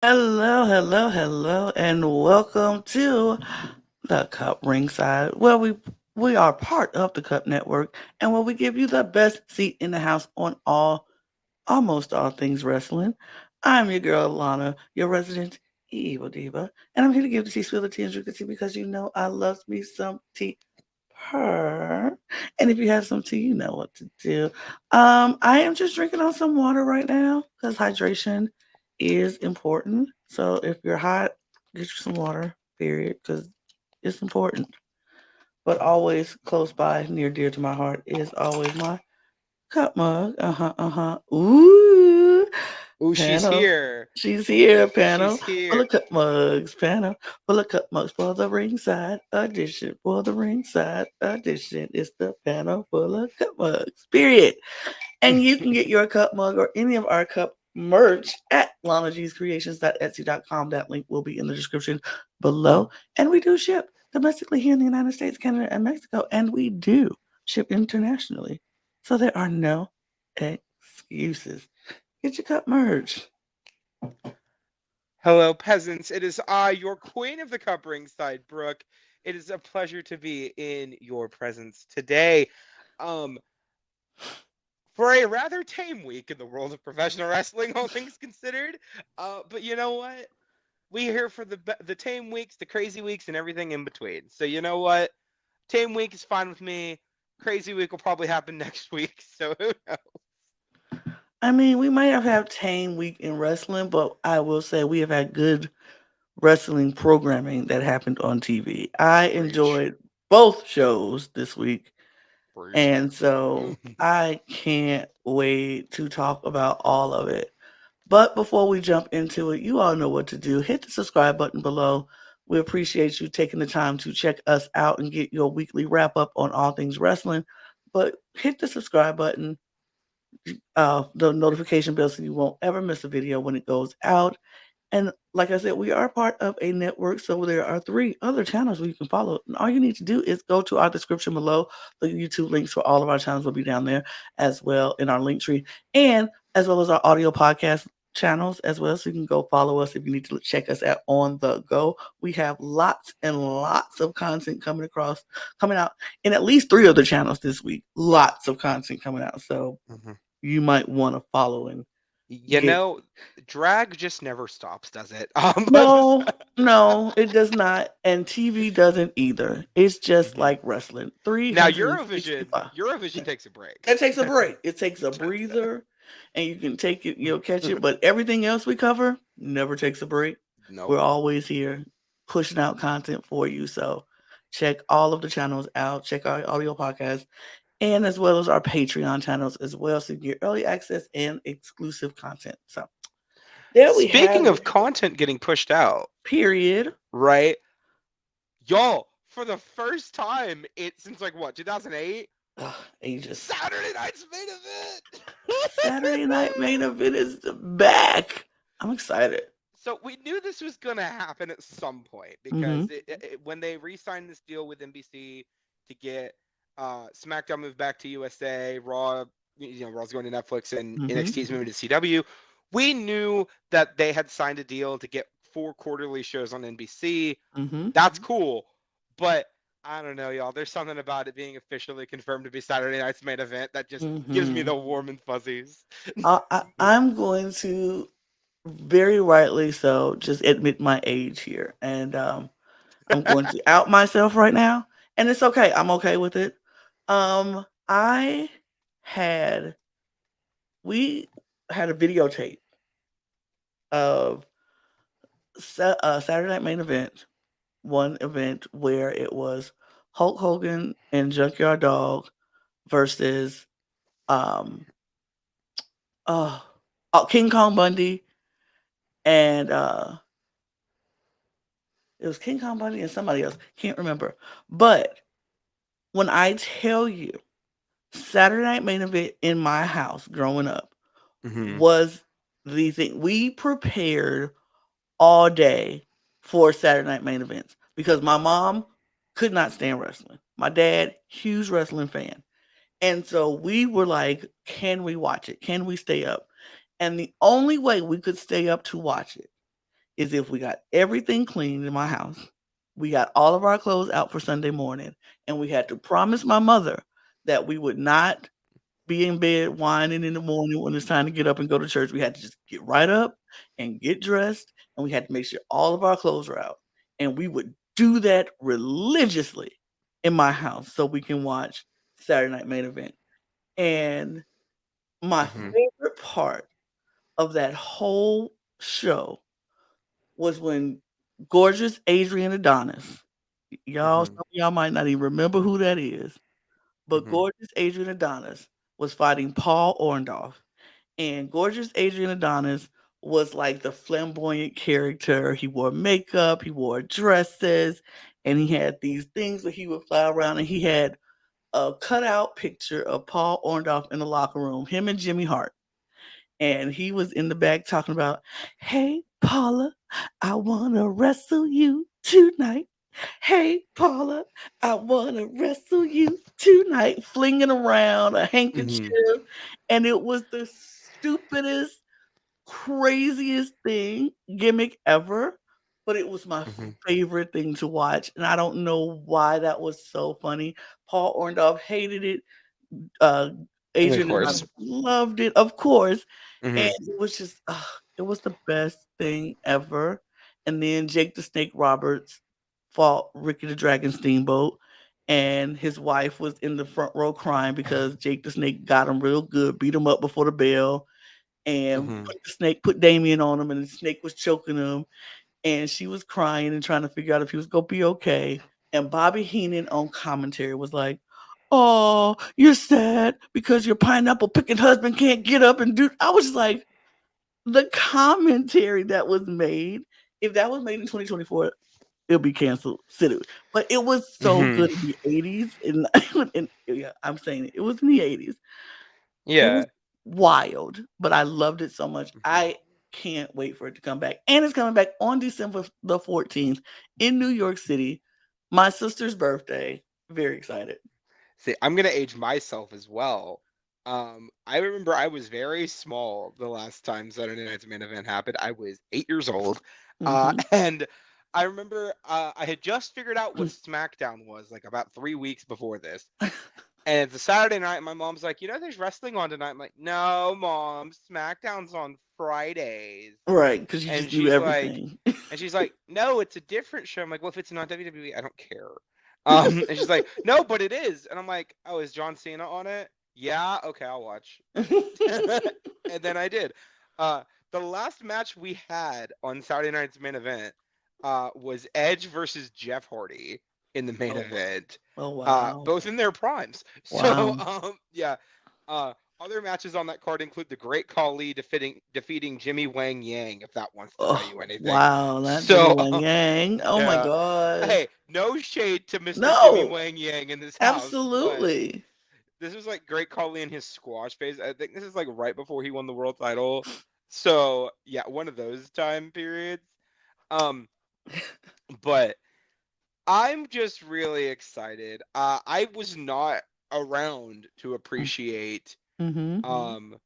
Hello, hello, hello, and welcome to the Cup Ringside, where we are part of the Cup Network, and where we give you the best seat in the house on almost all things wrestling. I'm your girl Lana, your resident evil diva, and I'm here to give the tea, spill the tea, and drink the tea because you know I love me some tea. Her. And if you have some tea, you know what to do. I am just drinking on some water right now because hydration is important. So if you're hot, get you some water, period, because it's important. But always close by, near dear to my heart, is always my cup mug. Ooh, Oh, she's panel. here. She's here, She's panel. Full here. of cup mugs, panel. Full of cup mugs for the ringside edition. For the ringside edition. It's the panel full of cup mugs. Period. And you can get your cup mug or any of our cup merch at lanag'screations.etsy.com. That link will be in the description below. And we do ship domestically here in the United States, Canada, and Mexico. And we do ship internationally. So there are no excuses. Get your cup merch. Hello, peasants. It is I, your queen of the cup ringside, Brooke. It is a pleasure to be in your presence today. Um, for a rather tame week in the world of professional wrestling, all things considered. But you know what? We're here for the tame weeks, the crazy weeks, and everything in between. So you know what? Tame week is fine with me. Crazy week will probably happen next week. So who knows? I mean, we might have had tame week in wrestling, but I will say we have had good wrestling programming that happened on TV. I Preach, enjoyed both shows this week, preach. and so I can't wait to talk about all of it. But before we jump into it, you all know what to do. Hit the subscribe button below. We appreciate you taking the time to check us out and get your weekly wrap up on all things wrestling. But hit the subscribe button, the notification bell so you won't ever miss a video when it goes out. And like I said, we are part of a network, so there are 3 other channels where you can follow. And all you need to do is go to our description below. The YouTube links for all of our channels will be down there as well in our link tree, and as well as our audio podcast channels as well. So you can go follow us if you need to check us out on the go. We have lots and lots of content coming out in at least 3 other channels this week. Lots of content coming out. So Mhm. you might want to follow and You get. know, drag just never stops, does it? But No, no, it does not, and TV doesn't either. It's just Mhm. like wrestling, Now Eurovision, 365. Eurovision takes a break. It takes a break. It takes a breather, and you can take it, catch it. But everything else we cover never takes a break. We're Nope. always here pushing out content for you. So check all of the channels out. Check our audio podcast, and as well as our Patreon channels as well, so you can get early access and exclusive content. So there we Speaking have of it. content getting pushed out, Period. right? Y'all, for the first time it since like what, 2008? Ugh, ages. Saturday night's main event. Saturday night main event is back. I'm excited. So we knew this was gonna happen at some point Mm-hmm. because when they re-signed this deal with NBC to get SmackDown moved back to USA, Raw, Raw's going to Netflix, and Mm-hmm. NXT's moving to CW. We knew that they had signed a deal to get 4 quarterly shows on NBC. Mm-hmm. That's cool, but I don't know, y'all. There's something about it being officially confirmed to be Saturday night's main event that just gives me Mm-hmm. the warm and fuzzies. I'm going to very rightly so just admit my age here, and I'm going to out myself right now, and it's okay. I'm okay with it. I had we had a videotape of Saturday night main event, one event where it was Hulk Hogan and Junkyard Dog versus um uh, King Kong Bundy and it was King Kong Bundy and somebody else. Can't remember. But when I tell you Saturday night main event in my house growing up Hmm. was the thing. We prepared all day for Saturday night main events because my mom could not stand wrestling. My dad, huge wrestling fan. And so we were like, can we watch it? Can we stay up? And the only way we could stay up to watch it is if we got everything clean in my house, we got all of our clothes out for Sunday morning, and we had to promise my mother that we would not be in bed whining in the morning when it's time to get up and go to church. We had to just get right up and get dressed, and we had to make sure all of our clothes were out. And we would do that religiously in my house so we can watch Saturday Night Main Event. And my Mhm. favorite part of that whole show was when gorgeous Adrian Adonis, y'all, some Mhm. of y'all might not even remember who that is, but Mhm. gorgeous Adrian Adonis was fighting Paul Orndorff. And gorgeous Adrian Adonis was like the flamboyant character. He wore makeup, he wore dresses, and he had these things where he would fly around, and he had a cutout picture of Paul Orndorff in the locker room, him and Jimmy Hart. And he was in the back talking about, "Hey, Paula, I want to wrestle you tonight. Hey, Paula, I want to wrestle you tonight," flinging around a handkerchief. Mhm. And it was the stupidest, craziest thing, gimmick ever. But it was my Mhm. favorite thing to watch. And I don't know why that was so funny. Paul Orndorff hated it. Uh, And of Adrian course. Adonis loved it, of course. And Mhm. it was just, it was the best thing ever. And then Jake the Snake Roberts fought Ricky the Dragon Steamboat, and his wife was in the front row crying because Jake the Snake got him real good, beat him up before the bell, and Mhm. put Damien on him, and the snake was choking him, and she was crying and trying to figure out if he was gonna be okay. And Bobby Heenan on commentary was like, "Oh, you're sad because your pineapple picking husband can't get up and do." I was just like, the commentary that was made. If that was made in 2024, it'll be canceled. But it was so Mhm. good in the 80s, and, and yeah, I'm saying it was in the 80s. It was Yeah. wild, but I loved it so much. Mhm. I can't wait for it to come back. And it's coming back on December the 14th in New York City. My sister's birthday. Very excited. See, I'm gonna age myself as well. I remember I was very small the last time Saturday Night's Main Event happened. I was 8 years old, Mhm. and I remember I had just figured out what SmackDown was like about 3 weeks before this. And it's a Saturday night, and my mom's like, there's wrestling on tonight. I'm like, no, mom, SmackDown's on Fridays. Right, because you And just knew she's like, everything. no, it's a different show. I'm like, well, if it's not WWE, I don't care. And she's like, no, but it is. And I'm like, oh, is John Cena on it? Yeah, okay, I'll watch. And then I did. Uh, the last match we had on Saturday Night's Main Event was Edge versus Jeff Hardy in the main Oh, wow. event, Oh, wow. both in their primes. So, Wow. yeah. Uh, Other matches on that card include the Great Khali defeating Jimmy Wang Yang, if that wants to tell Oh, you anything. wow. Not Jimmy So, Wang Yang. Oh, my yeah. gosh. Hey, no shade to Mr. Jimmy No, Wang Yang in this house, but absolutely. this was like Great Khali in his squash phase. I think this is like right before he won the world title. So yeah, one of those time periods. Um, but I'm just really excited. I was not around to appreciate Mhm. um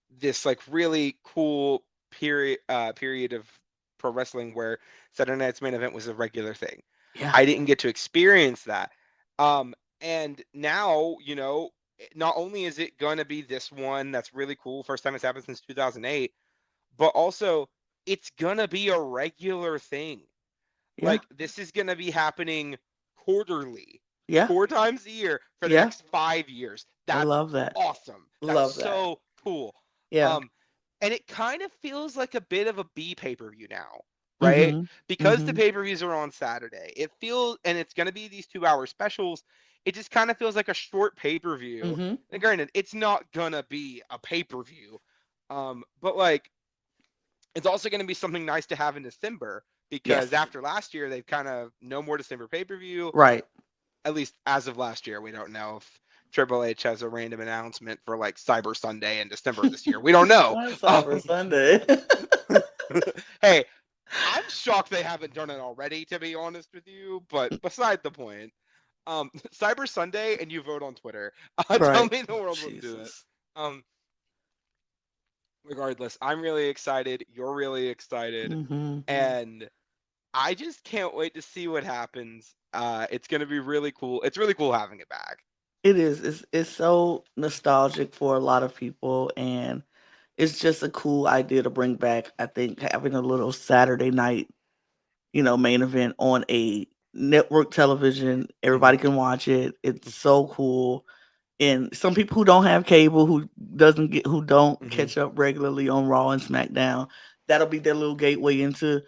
this like really cool period of pro wrestling where Saturday Night's Main Event was a regular thing. Yeah. I didn't get to experience that. Um, and now, not only is it gonna be this one that's really cool, first time it's happened since 2008, but also it's gonna be a regular thing. Yeah. Like this is gonna be happening quarterly, Yeah. 4 times a year for the Yeah. next 5 years. I That's love that. awesome. That's Love that. so cool. Yeah. Um, and it kind of feels like a bit of a B pay-per-view now, right? Mhm. Because the Mhm. pay-per-views are on Saturday. It feels, and it's gonna be these 2-hour specials. It just kind of feels like a short pay-per-view. Mhm. And granted, it's not gonna be a pay-per-view. But like it's also going to be something nice to have in December because Yes. after last year, they've kind of no more December pay per view. Right. At least as of last year, we don't know if Triple H has a random announcement for like Cyber Sunday in December this year. We don't know. Not Cyber Sunday. Hey, I'm shocked they haven't done it already, to be honest with you. But beside the point, Cyber Sunday, and you vote on Twitter. Tell Right. me the world will do it. Jesus. Um, regardless, I'm really excited. You're really excited. Hmm. And I just can't wait to see what happens. It's going to be really cool. It's really cool having it back. It is. It's so nostalgic for a lot of people, and it's just a cool idea to bring back. I think having a little Saturday night, main event on a network television, Hmm. everybody can watch it. It's so cool. And some people who don't have cable, who don't Hmm. catch up regularly on Raw and SmackDown, that'll be their little gateway into,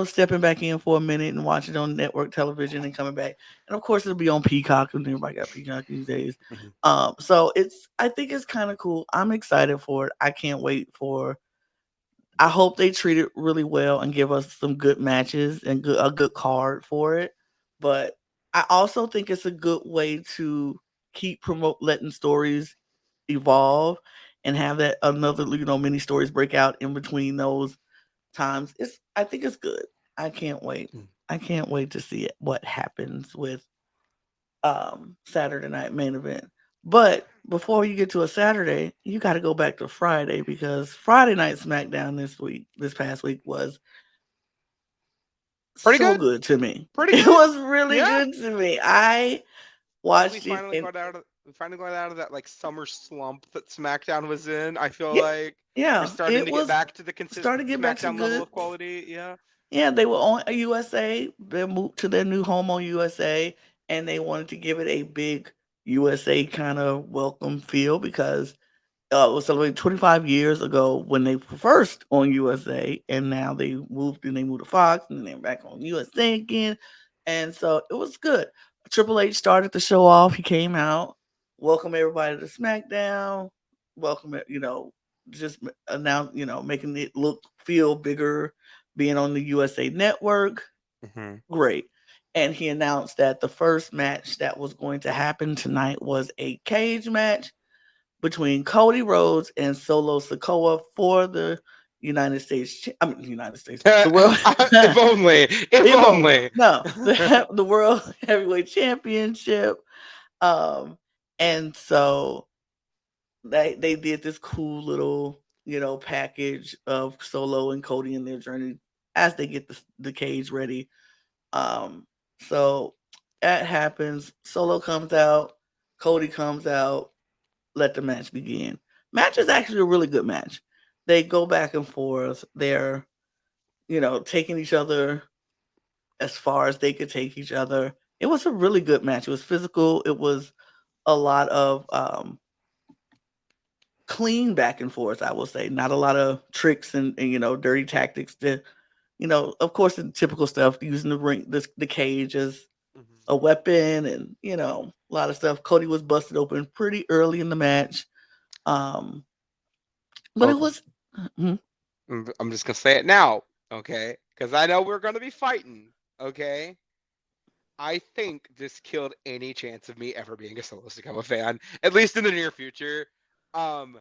stepping back in for a minute and watching on network television and coming back. And of course, it'll be on Peacock, and everybody got Peacock these days. Hmm. So I think it's kind of cool. I'm excited for it. I can't wait for. I hope they treat it really well and give us some good matches and a good card for it. But I also think it's a good way to keep promote letting stories evolve and have that another mini stories break out in between those times. I think it's good. I can't wait. I can't wait to see it, what happens with Saturday night main event. But before you get to a Saturday, you got to go back to Friday because Friday night SmackDown this past week was Pretty so good. good to me. Pretty It good. was really Yeah. good to me. I We watched it finally and got out of we finally got out of that like summer slump that SmackDown was in. I feel yeah, like we're yeah, starting it to get was back to the starting consistent to get back to SmackDown level good. of quality. Yeah. Yeah, they were on a USA. They moved to their new home on USA, and they wanted to give it a big USA kind of welcome feel because it was celebrating 25 years ago when they were first on USA, and now they moved to Fox, and then they're back on USA again, and so it was good. Triple H started the show off. He came out, welcome everybody to SmackDown, welcome it, just announce, making it look feel bigger, being on the USA Network, Hmm. great. And he announced that the first match that was going to happen tonight was a cage match between Cody Rhodes and Solo Sikoa for the United States, the world, If only. If if only, only. no, the world heavyweight championship. Um, and so they did this cool little, package of Solo and Cody in their journey as they get the cage ready. Um, so that happens. Solo comes out, Cody comes out, let the match begin. Match is actually a really good match. They go back and forth. They're, taking each other as far as they could take each other. It was a really good match. It was physical. It was a lot of clean back and forth, I will say. Not a lot of tricks and dirty tactics. Of course, the typical stuff, using the ring, the cage as Mhm. a weapon, and a lot of stuff. Cody was busted open pretty early in the match. Um, but it Okay. was. Mhm. I'm just gonna say it now, okay? Because I know we're gonna be fighting, okay? I think this killed any chance of me ever being a Solo Sikoa fan, at least in the near future. Um,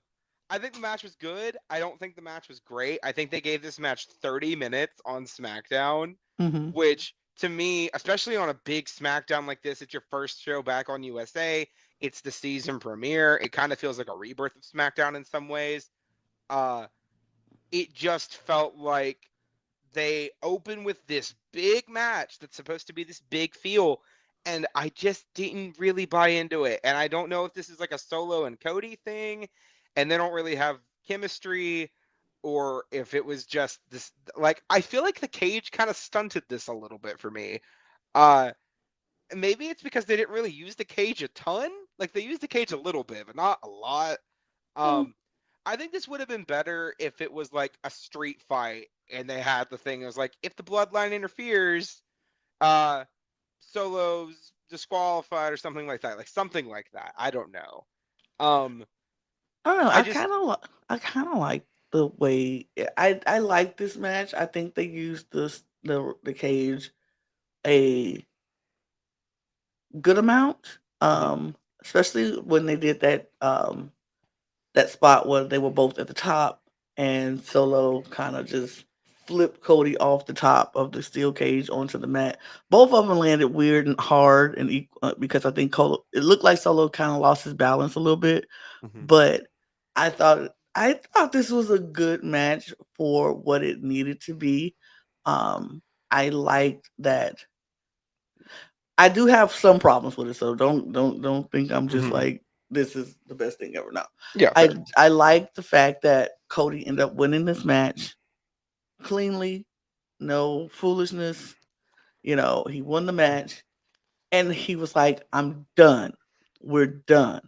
I think the match was good. I don't think the match was great. I think they gave this match 30 minutes on SmackDown, Mhm. which to me, especially on a big SmackDown like this, it's your first show back on USA. It's the season premiere. It kind of feels like a rebirth of SmackDown in some ways. Uh, it just felt like they open with this big match that's supposed to be this big feel, and I just didn't really buy into it. And I don't know if this is like a Solo and Cody thing and they don't really have chemistry, or if it was just this, like, I feel like the cage kind of stunted this a little bit for me. uh Maybe it's because they didn't really use the cage a ton. Like, they used the cage a little bit but not a lot. Mm. um, I think this would have been better if it was like a street fight and they had the thing that was like, if the bloodline interferes, uh, Solo's disqualified or something like that. Like something like that. I don't know. Um, I don't know. I just I kind of like the way I like this match. I think they used the cage a good amount. Mhm. Especially when they did that spot where they were both at the top and Solo kind of just flipped Cody off the top of the steel cage onto the mat. Both of them landed weird and hard and because I think it looked like Solo kind of lost his balance a little bit, Mhm. but I thought. I thought this was a good match for what it needed to be. Um, I liked that. I do have some problems with it, so don't think I'm just Hmm. like this is the best thing ever. No, Yeah, I fair. I like the fact that Cody ended up winning this match cleanly, no foolishness. He won the match, and he was like, "I'm done. We're done."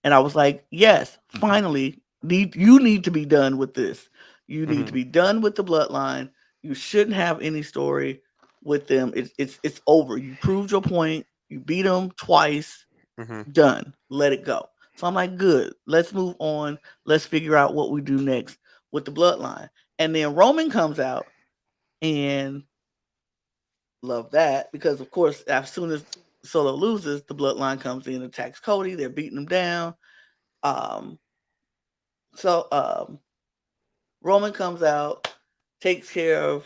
And I was like, "Yes, finally. You need to be done with this. You need to Hmm. be done with the bloodline. You shouldn't have any story with them. It's over. You proved your point. You beat them twice. Hmm. Done. Let it go." So I'm like, "Good. Let's move on. Let's figure out what we do next with the bloodline." And then Roman comes out and love that because of course as soon as Solo loses, the bloodline comes in and attacks Cody. They're beating him down. Um, so Roman comes out, takes care of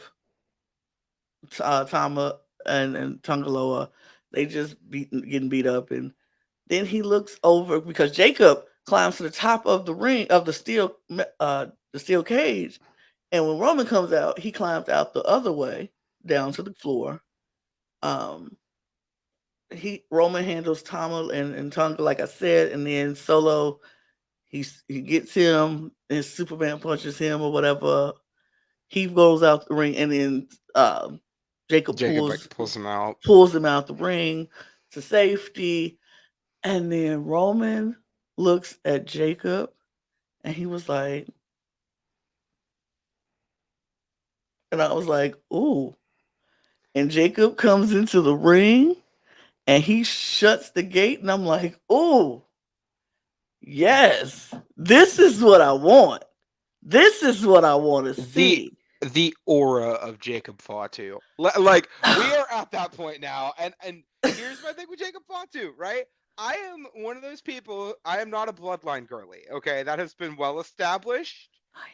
Tama and Tungaloa. They just getting beat up, and then he looks over because Jacob climbs to the top of the ring of the steel cage, and when Roman comes out, he climbs out the other way down to the floor. Um, he Roman handles Tama and Tonga like I said, and then Solo he gets him and Superman punches him or whatever. He goes out the ring and then Jacob Jacob like pulls him out. pulls him out the ring to safety, and then Roman looks at Jacob and he was like, and I was like, ooh. And Jacob comes into the ring and he shuts the gate, and I'm like, ooh, yes, this is what I want. This is what I want to the see. the aura of Jacob Fatu. Like we are at that point now, and here's my thing with Jacob Fatu, right? I am one of those people. I am not a bloodline girly. Okay, that has been well established.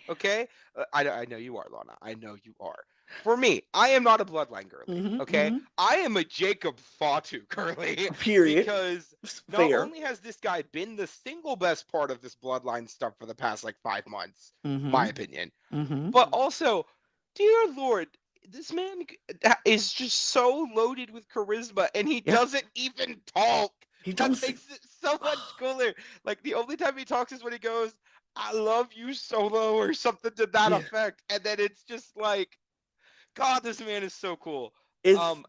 Okay, I know you are, Lana. I know you are. For me, I am not a bloodline girly. Mm-hmm, Okay, mm-hmm. I am a Jacob Fatu girly Period. because not Fair. only has this guy been the single best part of this bloodline stuff for the past like 5 months, Mm-hmm. my opinion, Mm-hmm. but also, dear Lord, this man is just so loaded with charisma, and he Yeah. doesn't even talk. He don't That see. makes it so much cooler. Like the only time he talks is when he goes, "I love you, Solo," or something to that Yeah. effect, and then it's just like, God, this man is so cool. It's Um,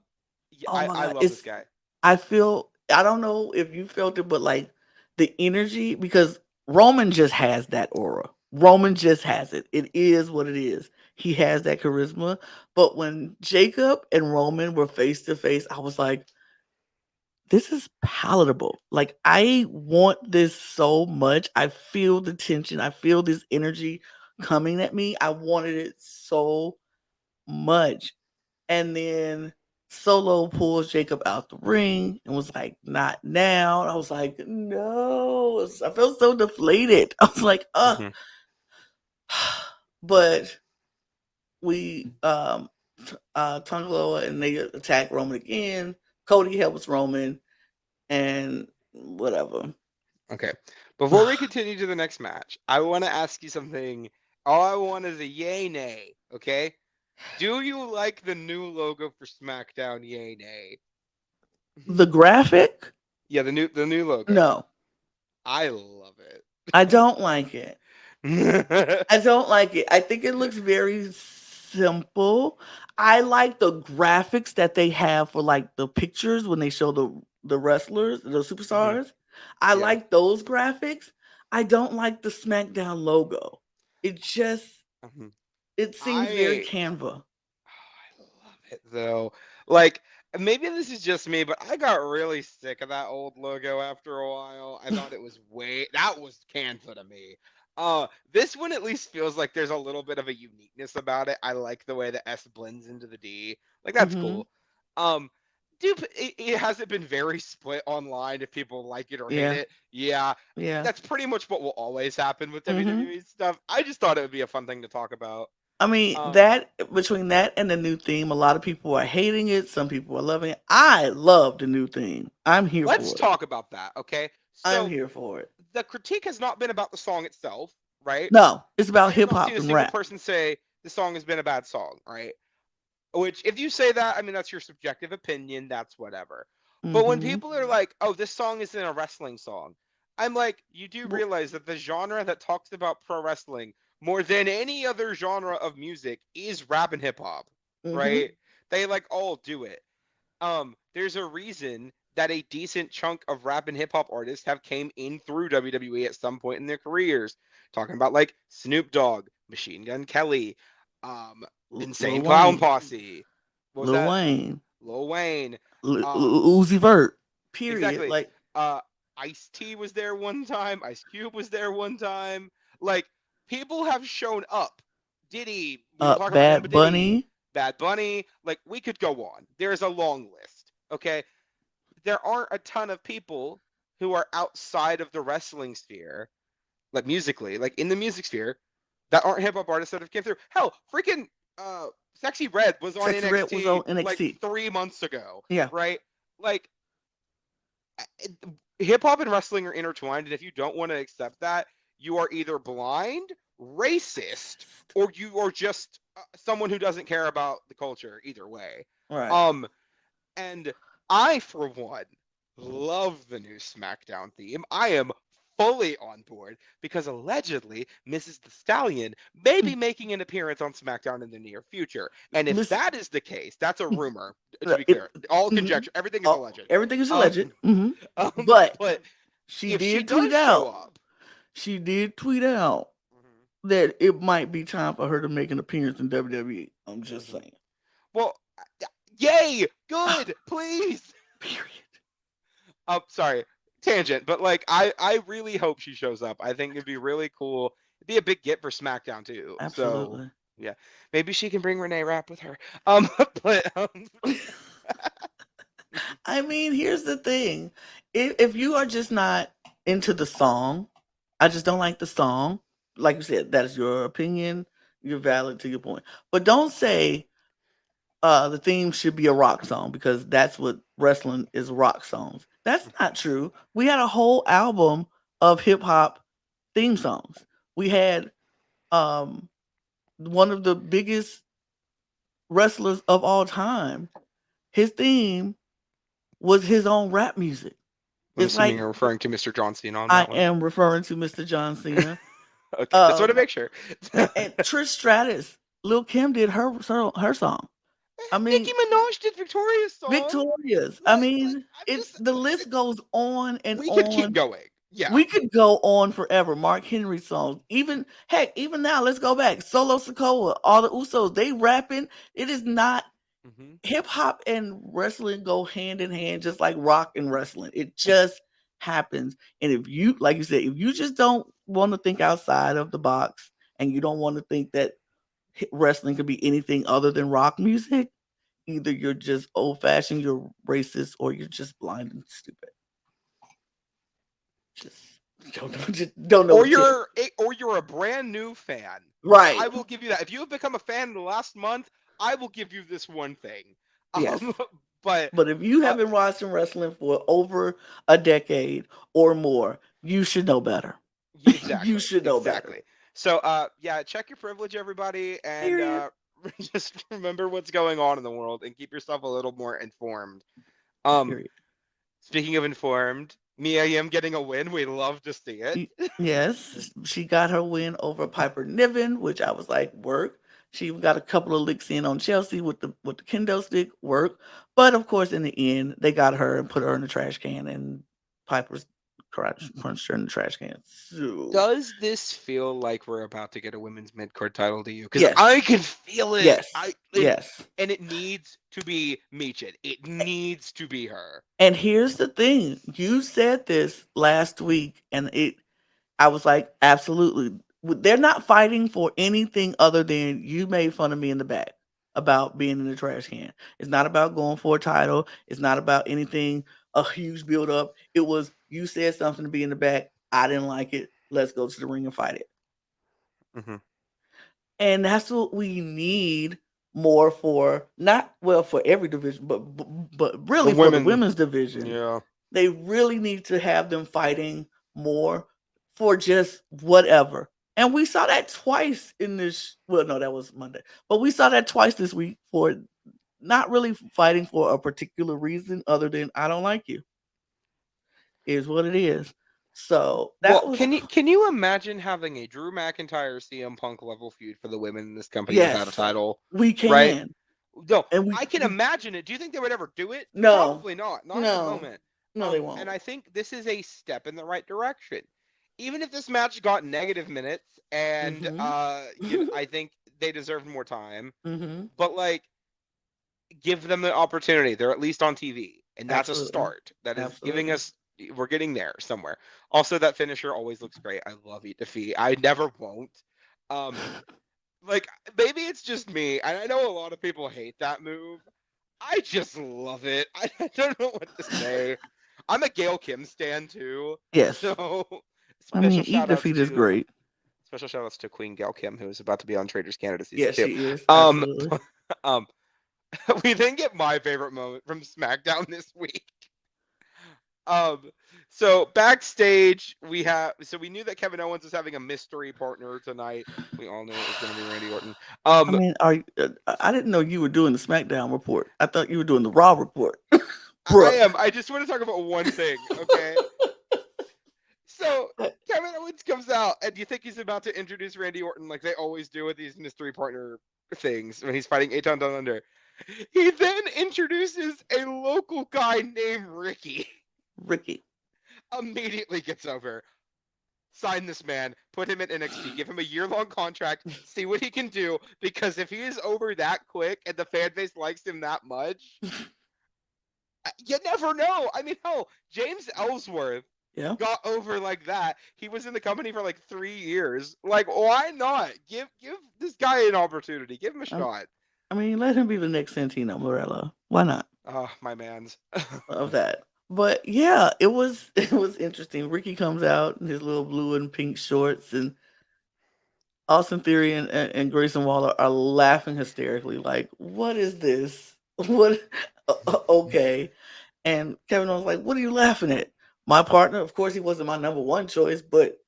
yeah, oh I my I god. love this It's guy. I don't know if you felt it, but like the energy because Roman just has that aura. Roman just has it. It is what it is. He has that charisma. But when Jacob and Roman were face to face, I was like, this is palatable. Like I want this so much. I feel the tension. I feel this energy coming at me. I wanted it so much. And then Solo pulls Jacob out the ring and was like, "Not now." And I was like, "No." I felt so deflated. I was like, "Ugh." Hmm. But we Tungaloa and they attack Roman again. Cody helps Roman and whatever. Okay. Before we continue to the next match, I want to ask you something. All I want is a yay nay. Okay. Do you like the new logo for SmackDown? Yay, nay. The graphic? Yeah, the new logo. No, I love I don't like it. it. I don't like it. I think it looks very simple. I like the graphics that they have for like the pictures when they show the wrestlers, the Mhm. superstars. I Yeah. like those graphics. I don't like the SmackDown logo. It just Mhm. it seems very I Canva. I love it though. Like maybe this is just me, but I got really sick of that old logo after a while. I thought it was that was Canva to me. This one at least feels like there's a little bit of a uniqueness about it. I like the way the S blends into the D. Like that's Hmm. cool. Um Dude, it hasn't been very split online if people like it or hate Yeah, it. Yeah, yeah. that's pretty much what will always happen with Hmm. WWE stuff. I just thought it would be a fun thing to talk about. I mean, Um, that between that and the new theme, a lot of people are hating it. Some people are loving it. I love the new theme. I'm here let's for it. talk about that, okay? I'm So here for it. the critique has not been about the song itself. right? No, it's about I have hip not seen hop a and single rap. person say the song has been a bad song, right? Which, if you say that, I mean, that's your subjective opinion, that's whatever. But when Mm-hmm. people are like, oh, this song isn't a wrestling song, I'm like, you do Well, realize that the genre that talks about pro wrestling more than any other genre of music is rap and hip hop, mm-hmm. right? They like all do it. There's a reason that a decent chunk of rap and hip hop artists have came in through WWE at some point in their careers. Talking about like Snoop Dogg, Machine Gun Kelly, um, Lil Insane Clown Wayne, Posse. What was Lil that? Wayne, Lil Wayne. Um, Uzi Vert. Period. exactly. Like Uh, Ice T was there one time. Ice Cube was there one time. Like, people have shown up. Diddy, we don't talk about him, but Bad Diddy, Bunny. Bad Bunny. Like, we could go on. There's a long list. Okay, there aren't a ton of people who are outside of the wrestling sphere, like musically, like in the music sphere, that aren't hip hop artists that have came through. Hell, freaking Sexy Red was on Sexy Red was on NXT like NXT. 3 months ago, Yeah. right? Like, hip hop and wrestling are intertwined, and if you don't want to accept that, you are either blind, racist, or you are just someone who doesn't care about the culture. Either way, Right. um, and I, for one, love the new SmackDown theme. I am fully on board because allegedly Mrs. The Stallion may be making an appearance on SmackDown in the near future. And if Miss that is the case, that's a rumor, to be it, clear. All mhm. conjecture. Everything is alleged. Everything is Um, alleged. Hmm. um, But but she if she did tweet does show out. up, She did tweet out mhm, that it might be time for her to make an appearance in WWE. I'm just mhm. saying. Well, yay, good, please. Period. Oh, sorry, tangent, but like I really hope she shows up. I think it'd be really cool. It'd be a big get for SmackDown too. So Absolutely. yeah, maybe she can bring Renee Rapp with her. But I mean, here's the thing. If you are just not into the song, I just don't like the song. Like you said, that is your opinion. You're valid to your point. But don't say the theme should be a rock song because that's what wrestling is, rock songs. That's not true. We had a whole album of hip hop theme songs. We had um one of the biggest wrestlers of all time. His theme was his own rap music. I'm It's assuming like you're referring to Mr. John Cena on I that one. am referring to Mr. John Cena. Okay, just want to Um, make sure. and Trish Stratus, Lil Kim did her song. I Nicki mean, Minaj did Victoria's song. Victorious. I Like mean, I'm it's just the list goes on and we could keep on. going. Yeah. We could go on forever. Mark Henry songs, even heck, even now. Let's go back. Solo Sokoa, all the Usos, they rapping. It is not Hmm. hip hop and wrestling go hand in hand, just like rock and wrestling. It just happens. And if you, like you said, if you just don't want to think outside of the box and you don't want to think that wrestling could be anything other than rock music, either you're just old fashioned, you're racist, or you're just blind and stupid. Just don't know Or what to tell you. you're a brand new fan. Right. I will give you that. If you have become a fan in the last month, I will give you this one thing. Yes. Um, but But if you uh, have been watching wrestling for over a decade or more, you should know better. You exactly, should know better. exactly. So yeah, check your privilege, everybody, and Period. just remember what's going on in the world and keep yourself a little more informed. Um, Period. Speaking of informed, Mia Yim getting a win. We love to see it. Yes, she got her win over Piper Niven, which I was like, work. She even got a couple of licks in on Chelsea with the kendo stick, work. But of course, in the end, they got her and put her in the trash can, and Piper's punched her in the trash can. So Does this feel like we're about to get a women's mid-card title to you? Because yes, I can feel it. yes, yes. And it needs to be Meechin. It needs to be her. And here's the thing: you said this last week, and I was like, absolutely. They're not fighting for anything other than you made fun of me in the back about being in the trash can. It's not about going for a title. It's not about anything, a huge build up. It was you said something to be in the back. I didn't like it. Let's go to the ring and fight it. Mm-hmm. And that's what we need more for, not well for every division, but The really for the women, women's division. yeah. They really need to have them fighting more for just whatever. And we saw that twice in this. Well, no, that was Monday, but we saw that twice this week for not really fighting for a particular reason other than I don't like you. Is what it is. So that Well, was can you imagine having a Drew McIntyre CM Punk level feud for the women in this company without a yes, title, we right? can, No, and I can imagine it. Do you think they would ever do it? no, Probably not. Not at the no, moment. no, they And won't. I think this is a step in the right direction. Even if this match got negative minutes, and Mhm, I think they deserved more time. mhm, But like, give them the opportunity. They're at least on TV, and that's a absolutely, start. That is giving absolutely. us. We're getting there somewhere. Also, that finisher always looks great. I love Eat Defeat. I never won't. Um, like maybe it's just me, and I know a lot of people hate that move. I just love it. I don't know what to say. I'm a Gail Kim stan too, Yes, so I special mean, eat shout outs defeat is to great. Queen Gail Kim, who is about to be on Traitors Canada season Yes, two. she is Um, absolutely. um, we then get my favorite moment from SmackDown this week. Um, so backstage we knew that Kevin Owens was having a mystery partner tonight. We all knew it was going to be Randy Orton. I Um, mean, I didn't know you were doing the SmackDown report. I thought you were doing the Raw report, I Brooke. am. I just want to talk about one thing, okay? So Kevin Owens comes out, and you think he's about to introduce Randy Orton like they always do with these mystery partner things when he's fighting Aton Down Under. He then introduces a local guy named Ricky. Ricky. Immediately gets over. Sign this man, put him in NXT, give him a year-long contract, see what he can do. Because if he is over that quick and the fan base likes him that much, you never know. I mean, hell, James Ellsworth Yeah. got over like that. He was in the company for like 3 years. Like, why not? Give this guy an opportunity. Give him a Um, shot. I mean, let him be the next Santino Morello. Why not? Oh, my man's. Of that. But yeah, it was it was interesting. Ricky comes out in his little blue and pink shorts, and Austin Theory and Grayson Waller are laughing hysterically, like, "What is this? What? Okay." And Kevin was like, "What are you laughing at? My partner? Of course, he wasn't my number one choice, but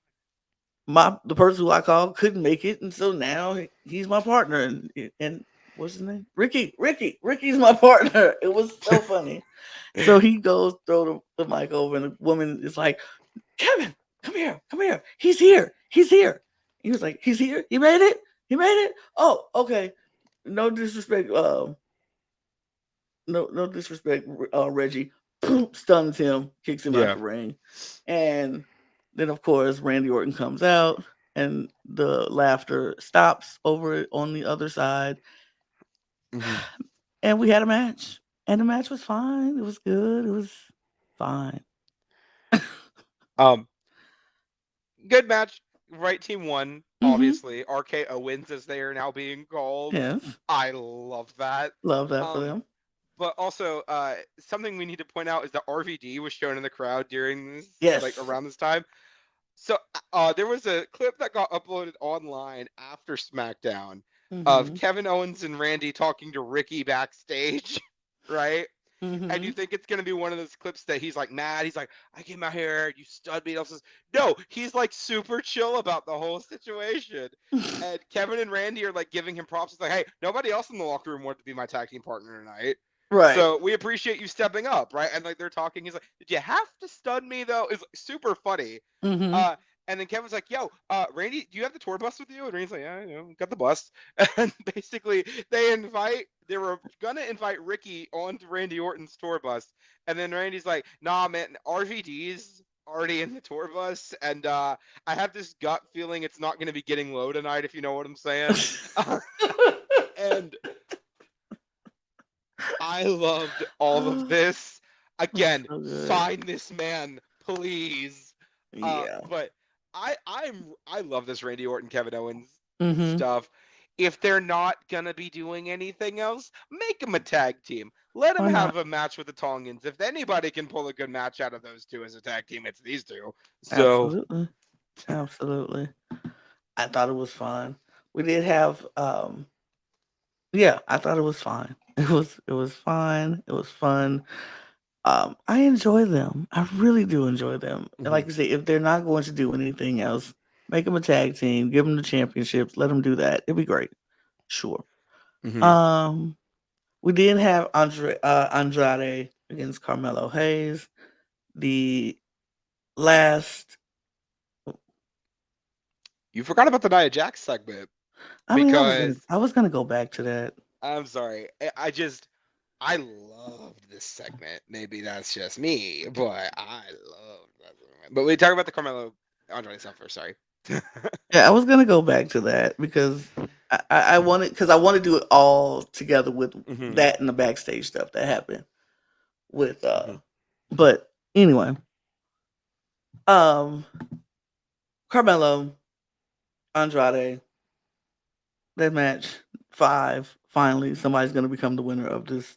the person who I called couldn't make it, and so now he's my partner." And what's his name? Ricky. Ricky's my partner. It was so funny. So he goes throw the mic over, and the woman is like, "Kevin, come here. He's here." He was like, "He's here. He made it. He made it. Oh, okay. No disrespect. No disrespect. Reggie stuns him, kicks him out Yeah. the ring, and then of course Randy Orton comes out, and the laughter stops over it on the other side, hmm and we had a match, and the match was fine. It was good. It was fine. Um, good match. Right team won, Mm-hmm. obviously. RKO wins as they are now being called. Yes, I love that. love that for Um, them. but also, something we need to point out is that RVD was shown in the crowd during this, like Yes. around this time. So there was a clip that got uploaded online after SmackDown of Mm-hmm. Kevin Owens and Randy talking to Ricky backstage, right? And you Mm-hmm. think it's gonna be one of those clips that he's like mad. He's like, "I came out here, you stud me." Says, no, he's like super chill about the whole situation. And Kevin and Randy are like giving him props. It's like, "Hey, nobody else in the locker room wanted to be my tag team partner tonight, Right. so we appreciate you stepping up, right?" And like they're talking. He's like, "Did you have to stud me though?" It's like, super funny. Mm-hmm. Uh, and then Kevin's like, "Yo, Randy, do you have the tour bus with you?" And Randy's like, "Yeah, got the bus." And basically, they were gonna invite Ricky onto Randy Orton's tour bus, and then Randy's like, "Nah, man, RVD's already in the tour bus, and I have this gut feeling it's not gonna be getting low tonight, if you know what I'm saying." And I loved all of Oh, this. that's Again, so good. sign this man, please. Yeah. But I love this Randy Orton Kevin Owens Mm-hmm. stuff. If they're not gonna be doing anything else, make them a tag team. Let them Why not? have a match with the Tongans. If anybody can pull a good match out of those two as a tag team, it's these two. So, Absolutely. Absolutely. I thought it was fun. We did have yeah, I thought it was fine. It was fine. It was fun. I enjoy them. I really do enjoy them. And mhm. like you say, if they're not going to do anything else, Make them a tag team. Give them the championships. Let them do that. It'd be great. Sure. Mm-hmm. Um, we did have Andrade against Carmelo Hayes. The last, You forgot about the Nia Jax segment I mean, because I was gonna go back to that. I'm sorry. I loved this segment. Maybe that's just me, but I loved that segment. But we talk about the Carmelo Andrade stuff first. Sorry. Yeah, I was gonna go back to that because I wanted because I want to do it all together with Mm-hmm. that and the backstage stuff that happened with Mm-hmm. but anyway, um Carmelo, Andrade, that match 5, finally somebody's gonna become the winner of this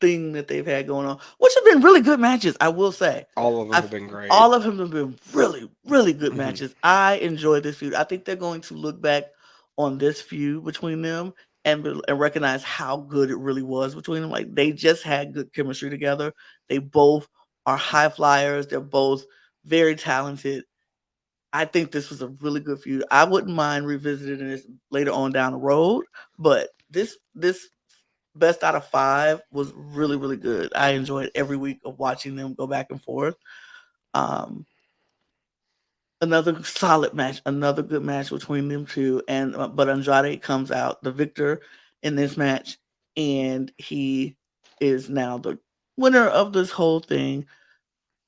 thing that they've had going on, which have been really good matches, I will say. All of them I have been great. all of them have been really, really good Mm-hmm. matches. I enjoyed this feud. I think they're going to look back on this feud between them and recognize how good it really was between them. Like they just had good chemistry together. They both are high flyers. They're both very talented. I think this was a really good feud. I wouldn't mind revisiting this later on down the road, but this best out of 5 was really, really good. I enjoyed every week of watching them go back and forth. Um, Another solid match, another good match between them two, and but Andrade comes out the victor in this match, and he is now the winner of this whole thing.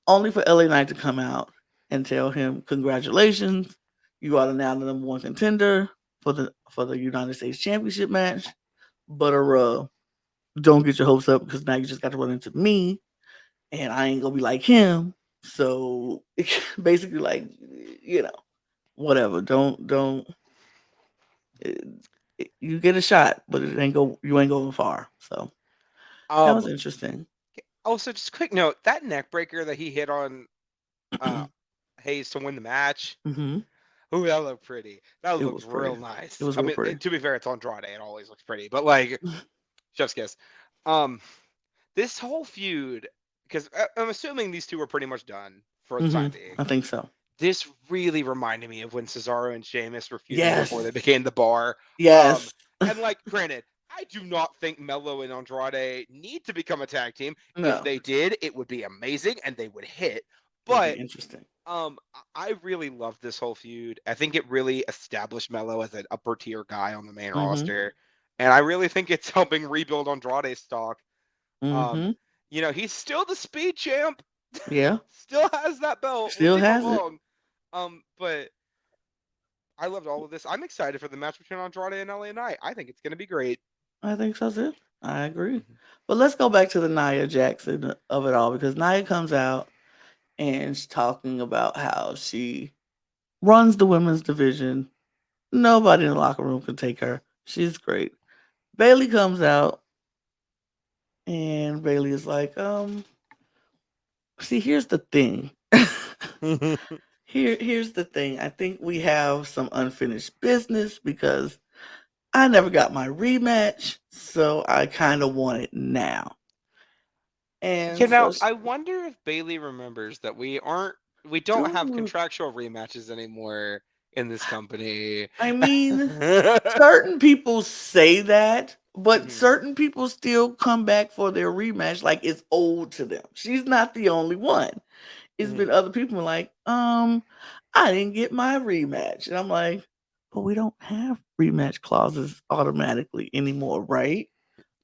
Only for LA Knight to come out and tell him, "Congratulations, you are now the number one contender for the United States Championship match." But don't get your hopes up because now you just got to run into me, and I ain't gonna be like him. So basically, like you know, whatever. Don't. It, you get a shot, but it ain't go. You ain't going far. So that Um. was interesting. Also, just quick note: that neck breaker that he hit on uh Hayes to win the match. hmm Ooh, that looked pretty. That It looked was real pretty. It nice. was I real mean, pretty. to be fair, it's Andrade. It always looks pretty, but like, chef's kiss. Um, this whole feud, because I'm assuming these two are pretty much done for the time being. I think so. This really reminded me of when Cesaro and Sheamus were feuding before Yes. they became the Bar. Um, Yes. and like, granted, I do not think Mello and Andrade need to become a tag team. If No. they did, it would be amazing and they would hit. It'd be But interesting. I really loved this whole feud. I think it really established Mello as an upper tier guy on the main Mm-hmm. roster, and I really think it's helping rebuild Andrade's stock. Um, Mm-hmm. he's still the speed champ, Yeah. still has that belt. We'll Still see how has it. long. But I loved all of this. I'm excited for the match between Andrade and LA Knight. I think it's going to be great. I think so too. I agree. Mhm. But let's go back to the Nia Jackson of it all because Nia comes out and she's talking about how she runs the women's division. Nobody in the locker room can take her. She's great. Bailey comes out and Bailey is like, see, here's the thing. Here's the thing. I think we have some unfinished business because I never got my rematch, so I kind of want it now. And Now so, I wonder if Bailey remembers that we don't have dude, contractual rematches anymore in this company. I mean, certain people say that, but Mhm, certain people still come back for their rematch like it's old to them. She's not the only one. It's mhm. been other people like, I didn't get my rematch. And I'm like, but we don't have rematch clauses automatically anymore, right?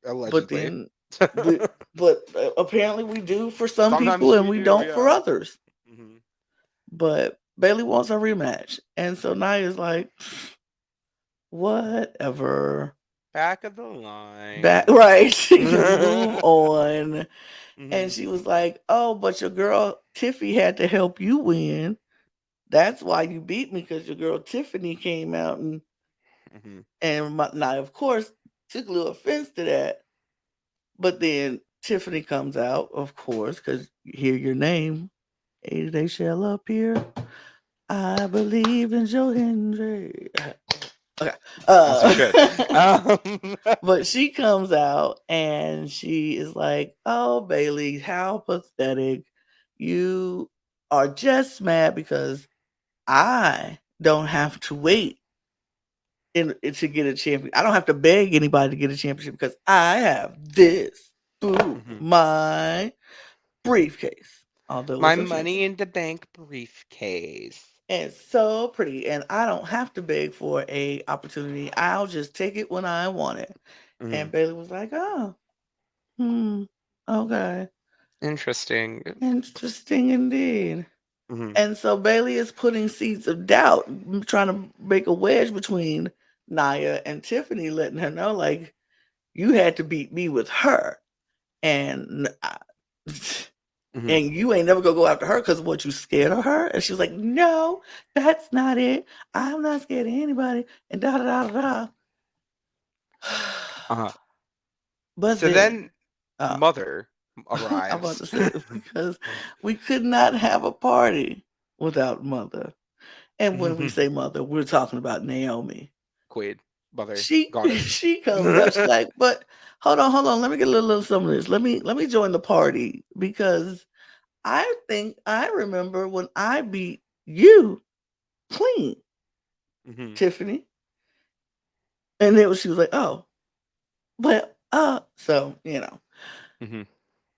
But Allegedly. then, but, but apparently we do for some people Sometimes and we we do, don't for yeah. others. Mhm. But Bailey wants a rematch. And so Nia's like, whatever. Back of the Back line. right. Move on. And Mhm, she was like, oh, but your girl Tiffy had to help you win. That's why you beat me because your girl Tiffany came out mhm. now of course took a little offense to that. But then Tiffany comes out, of course, because you hear your name. Hey, they shall appear. I believe in Joe Hendry. Okay. As you should. But she comes out and she is like, "Oh, Bailey, how pathetic! You are just mad because I don't have to wait to get a champion. I don't have to beg anybody to get a championship because I have this. Boo, Mhm. my briefcase. Although My it's a money champion. in the bank briefcase. And it's so pretty. And I don't have to beg for a opportunity. I'll just take it when I want it. Mhm. And Bailey was like, oh, okay. Interesting. Interesting indeed. Mhm. And so Bailey is putting seeds of doubt, trying to make a wedge between Naya and Tiffany, letting her know, like, you had to beat me with her. And Mhm. and you ain't never gonna go after her because what, you scared of her? And she was like, no, that's not it. I'm not scared of anybody. And da da da da. Uh-huh. But So then, then uh, Mother I'm about arrives. to say because we could not have a party without Mother. And when we say Mother, we're talking about Naomi. Queen, Mother, She Goddess. she comes up. She's like, but hold on. Let me get a little some of this. Let me join the party because I think I remember when I beat you clean, Mhm. Tiffany. And then she was like, oh, well, so Mhm.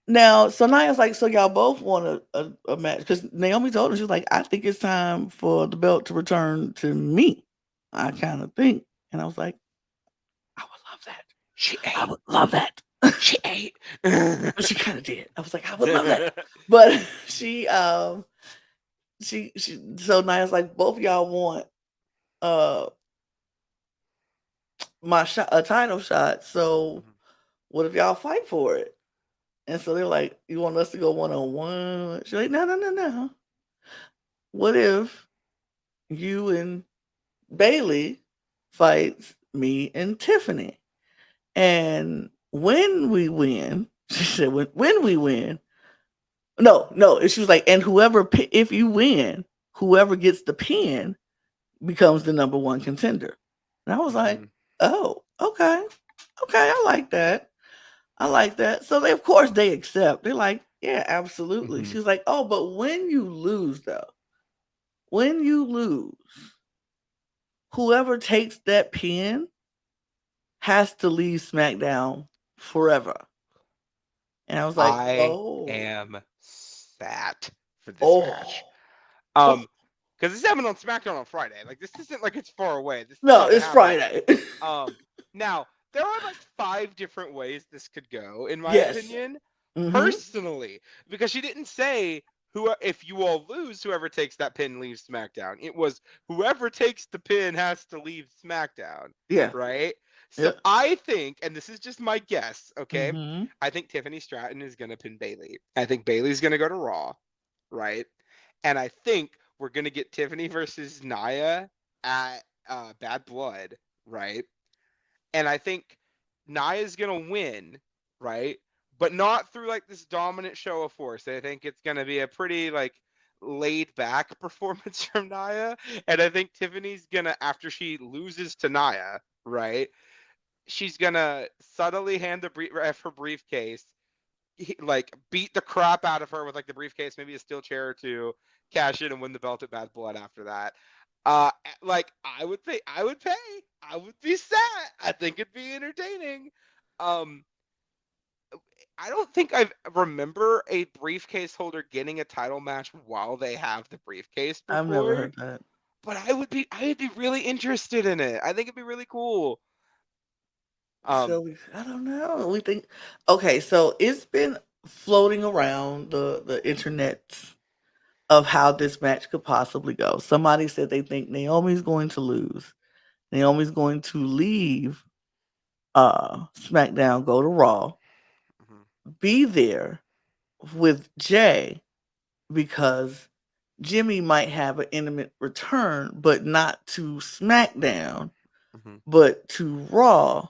Now, so Naya's like, so y'all both want a match because Naomi told her she was like, I think it's time for the belt to return to me. I kind of think, and I was like, I would love that. She I ate. would love that. She ate. She kind of did. I was like, I would love that. But she so Naya's like, both of y'all want uh my shot, a title shot. So Mhm. what if y'all fight for it? And so they're like, you want us to go 1-on-1? She's like, no. What if you and Bailey fights me and Tiffany? And when we win, she said, when we win, no. And she was like, and if you win, whoever gets the pin becomes the number one contender. And I was like, Mhm. oh, okay. Okay, I like that. I like that. So of course they accept. They're like, yeah, absolutely. Mhm. She's like, oh, but when you lose though, when you lose, whoever takes that pin has to leave SmackDown forever. And I was like, I oh, am set for this match. oh, oh. Um, because it's happening on SmackDown on Friday. Like this isn't like it's far away. This is No, about to it's happen. Friday. Um, now there are like 5 different ways this could go, in my Yes. opinion, Mm-hmm. personally, because she didn't say who if you all lose, whoever takes that pin leaves SmackDown. It was whoever takes the pin has to leave SmackDown, Yeah. right? So Yep. I think, and this is just my guess, okay? Mm-hmm. I think Tiffany Stratton is gonna pin Bailey. I think Bailey's gonna go to Raw, right? And I think we're gonna get Tiffany versus Nia at Bad Blood, right? And I think Nia's gonna win, right? But not through like this dominant show of force. I think it's gonna be a pretty like laid back performance from Nia. And I think Tiffany's gonna, after she loses to Nia, right? She's gonna subtly hand her briefcase, like beat the crap out of her with like the briefcase, maybe a steel chair or two, cash in and win the belt at Bad Blood after that. Like I would pay, I would be set. I think it'd be entertaining. Um, I don't think I remember a briefcase holder getting a title match while they have the briefcase I've never before, heard that. but I'd be really interested in it. I think it'd be really cool. So Um, I don't know. We think okay, so it's been floating around the internet of how this match could possibly go. Somebody said they think Naomi's going to lose. Naomi's going to leave SmackDown, go to Raw, mhm, be there with Jay because Jimmy might have an intimate return, but not to SmackDown, mhm, but to Raw.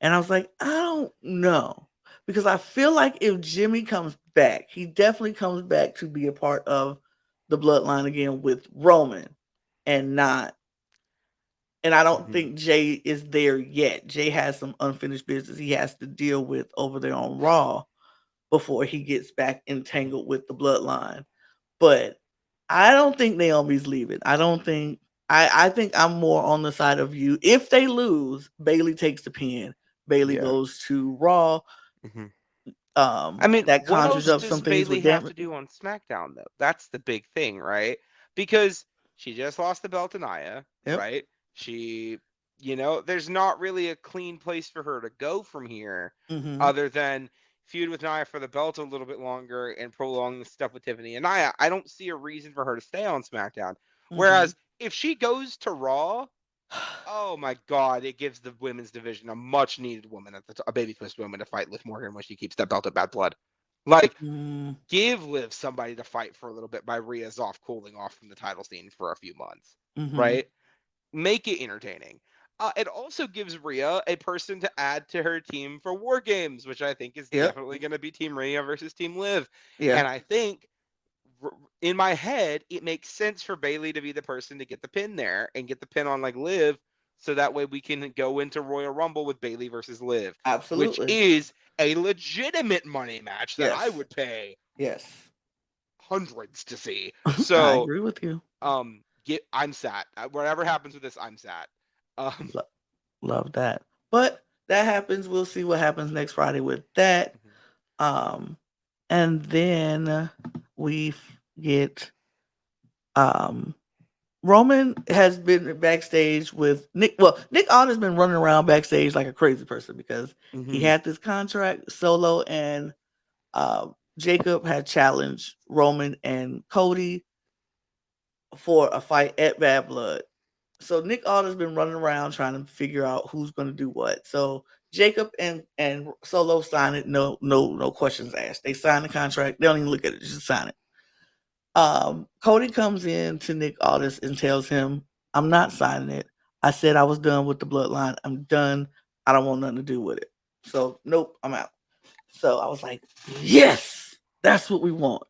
And I was like, I don't know. Because I feel like if Jimmy comes back, he definitely comes back to be a part of the bloodline again with Roman and not. And I don't mhm, think Jay is there yet. Jay has some unfinished business he has to deal with over there on Raw before he gets back entangled with the bloodline. But I don't think Naomi's leaving. I don't think. I think I'm more on the side of you. If they lose, Bailey takes the pin. Bailey Yeah. goes to Raw. Hmm. I mean, That what conjures else up does some things Bailey with have to damage. do on SmackDown though? That's the big thing, right? Because she just lost the belt to Nia, Yep. right? She, there's not really a clean place for her to go from here Mm-hmm. other than feud with Nia for the belt a little bit longer and prolong the stuff with Tiffany and Nia. I don't see a reason for her to stay on SmackDown. Mm-hmm. Whereas if she goes to Raw, oh my God, it gives the women's division a much needed woman a babyface woman to fight Liv Morgan when she keeps that belt at Bad Blood. Like, Mm-hmm. give Liv somebody to fight for a little bit by Rhea's off cooling off from the title scene for a few months, Mm-hmm. right? Make it entertaining. It also gives Rhea a person to add to her team for War Games, which I think is Yep. definitely going to be Team Rhea versus Team Liv. Yeah. And I think in my head, it makes sense for Bailey to be the person to get the pin there and get the pin on like Liv, so that way we can go into Royal Rumble with Bailey versus Liv, which Absolutely. is a legitimate money match that I Yes. would pay Yes. hundreds to see. I So, agree with you. I'm sad. Whatever happens with this, I'm sad. Um, Lo- Love that. But that happens. We'll see what happens next Friday with that. mhm, Um, and then we get um Roman has been backstage with Nick. Well, Nick Aldis been running around backstage like a crazy person because he mhm, had this contract. Solo and uh, Jacob had challenged Roman and Cody for a fight at Bad Blood. So Nick Aldis been running around trying to figure out who's going to do what. So Jacob and Solo sign it. No questions asked. They sign the contract. They don't even look at it. Just sign it. Cody comes in to Nick Aldis and tells him, "I'm not signing it. I said I was done with the bloodline. I'm done. I don't want nothing to do with it. So nope, I'm out." So I was like, "Yes, that's what we want.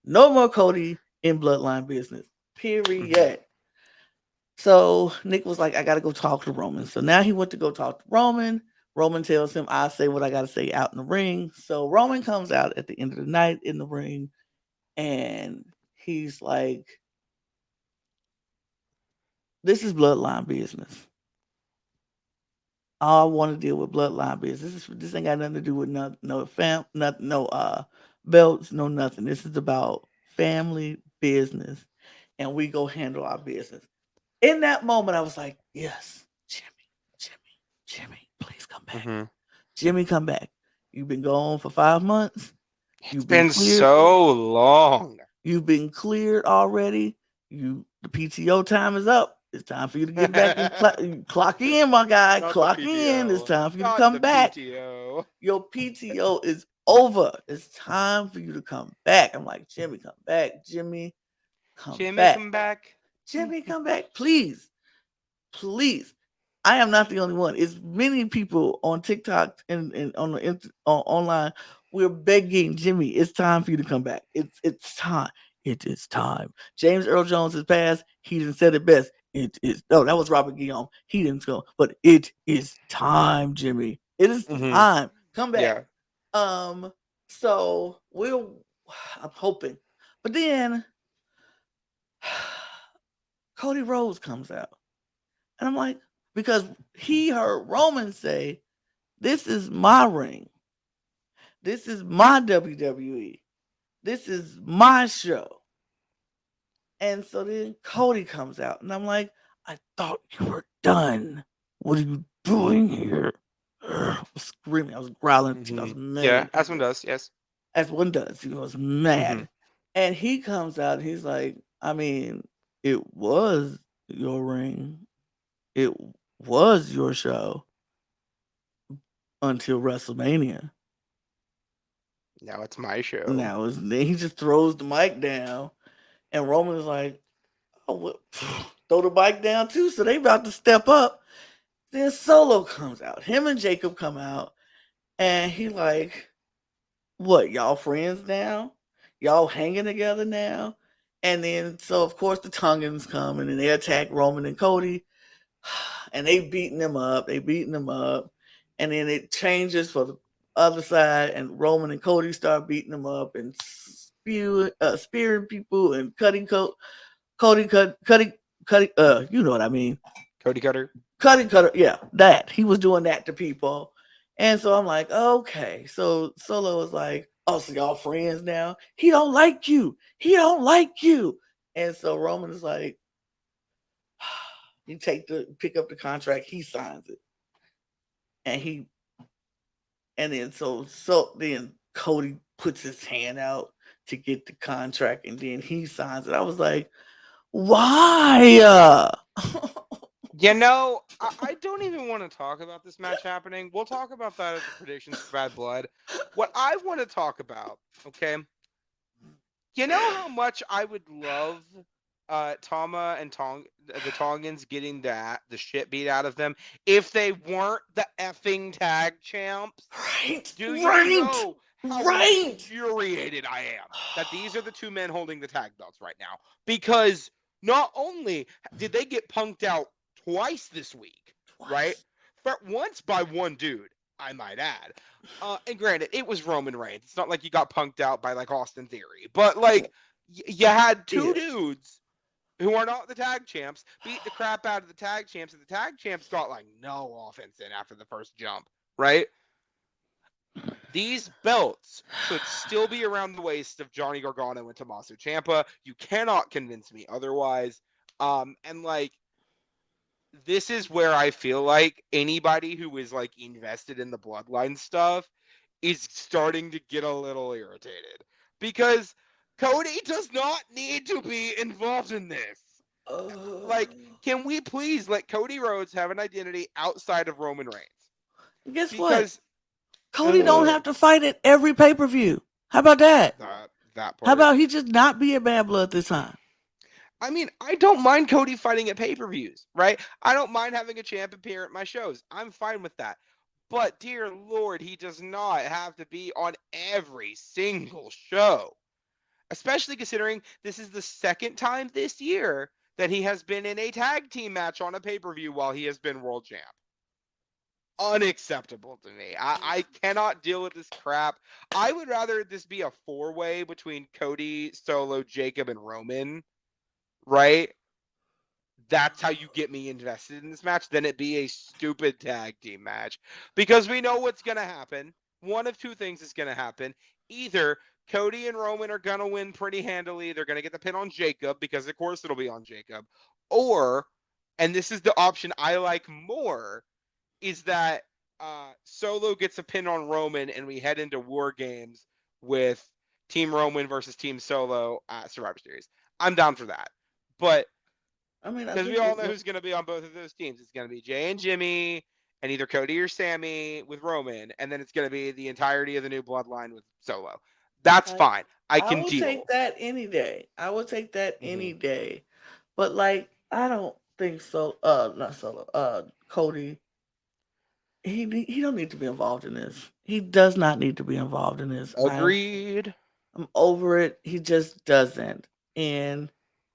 No more Cody in bloodline business. mhm, Period." So Nick was like, "I gotta go talk to Roman." So now he went to go talk to Roman. Roman tells him, "I say what I gotta say out in the ring." So Roman comes out at the end of the night in the ring, and he's like, "This is bloodline business. I want to deal with bloodline business. This ain't got nothing to do with no belts, no nothing. This is about family business, and we go handle our business." In that moment, I was like, "Yes, Jimmy, Jimmy, Jimmy, please come back. mhm. Jimmy, come back. You've been gone for 5 months. It's You've been been cleared. so long. You've been cleared already. The PTO time is up. It's time for you to get back and clock in, my guy. Not the Clock in. It's PTO. time for you to Not come the back. PTO. Your PTO is over. It's time for you to come back." I'm like, "Jimmy, come back. Jimmy, come Jimmy, back. come back. Jimmy, come back. Please. Please." I am not the only one. It's many people on TikTok and on online. We're begging Jimmy. It's time for you to come back. It's time. It is time. James Earl Jones has passed. He didn't said it best. It is no, that was Robert Guillaume. He didn't go, but it is time, Jimmy. It is Mhm. time. Come back. Yeah. Um, so we'll I'm hoping. But then Cody Rhodes comes out. And I'm like, because he heard Roman say, "This is my ring. This is my WWE. This is my show." And so then Cody comes out, and I'm like, "I thought you were done. What are you doing here?" I was screaming. I was growling. I was Mhm. Yeah, mad, as one does. Yes. as one does. He was Mhm. mad. And he comes out, and he's like, "I mean, it was your ring. It was your show until WrestleMania. Now it's my show. Now is then he just throws the mic down, and Roman is like, "Oh, what? Throw the mic down too." So they about to step up. Then Solo comes out. Him and Jacob come out, and he like, "What? Y'all friends now? Y'all hanging together now?" And then so of course the Tongans come, and then they attack Roman and Cody, and they beating them up. They beating them up, and then it changes for the other side, and Roman and Cody start beating them up and spearing people and cutting Cody, Cuddy, you know what I mean. Cody Cutter. Cuddy Cutter, yeah, that. He was doing that to people. And so I'm like, okay. So Solo was like, oh, so y'all friends now? He don't like you. He don't like you. And so Roman is like, you pick up the contract, he signs it. And he and then then Cody puts his hand out to get the contract and then he signs it. I was like, why? I don't even want to talk about this match happening. We'll talk about that at the predictions for Bad Blood. What I want to talk about, okay? You know how much I would love Tama and the Tongans getting the shit beat out of them if they weren't the effing tag champs? Right, Do you right, know how right. infuriated I am that these are the two men holding the tag belts right now? Because not only did they get punked out twice this week, right? Twice. Once by one dude, I might add. And granted, it was Roman Reigns. It's not like you got punked out by like Austin Theory, but like you had two Yeah. dudes who are not the tag champs beat the crap out of the tag champs, and the tag champs got like no offense in after the first jump, right? These belts should still be around the waist of Johnny Gargano and Tommaso Ciampa. You cannot convince me otherwise. And like this is where I feel like anybody who is like invested in the bloodline stuff is starting to get a little irritated because Cody does not need to be involved in this. Uh, Like, can we please let Cody Rhodes have an identity outside of Roman Reigns? guess what? Because Cody don't have to fight at every pay-per-view. How about that? that How part. about he just not be a bad blood this time? I mean, I don't mind Cody fighting at pay-per-views, right? I don't mind having a champ appear at my shows. I'm fine with that. But dear Lord, he does not have to be on every single show. Especially considering this is the second time this year that he has been in a tag team match on a pay-per-view while he has been world champ. Unacceptable to me. I cannot deal with this crap. I would rather this be a four-way between Cody, Solo, Jacob, and Roman, right? That's how you get me invested in this match, then it be a stupid tag team match. Because we know what's going to happen. One of two things is going to happen. Either Cody and Roman are going to win pretty handily. They're going to get the pin on Jacob, because of course it'll be on Jacob. Or, and this is the option I like more, is that Solo gets a pin on Roman and we head into War Games with Team Roman versus Team Solo at Survivor Series. I'm down for that. But I mean, I because we think all it's know who's going to be on both of those teams. It's going to be Jay and Jimmy, and either Cody or Sammy with Roman, and then it's going to be the entirety of the new bloodline with Solo. That's I fine. I I can will take deal. that any day. I will take that Mm-hmm. any day. But like, I don't think so. Not Solo. Cody. He don't need to be involved in this. He does not need to be involved in this. Agreed. I'm over it. He just doesn't. And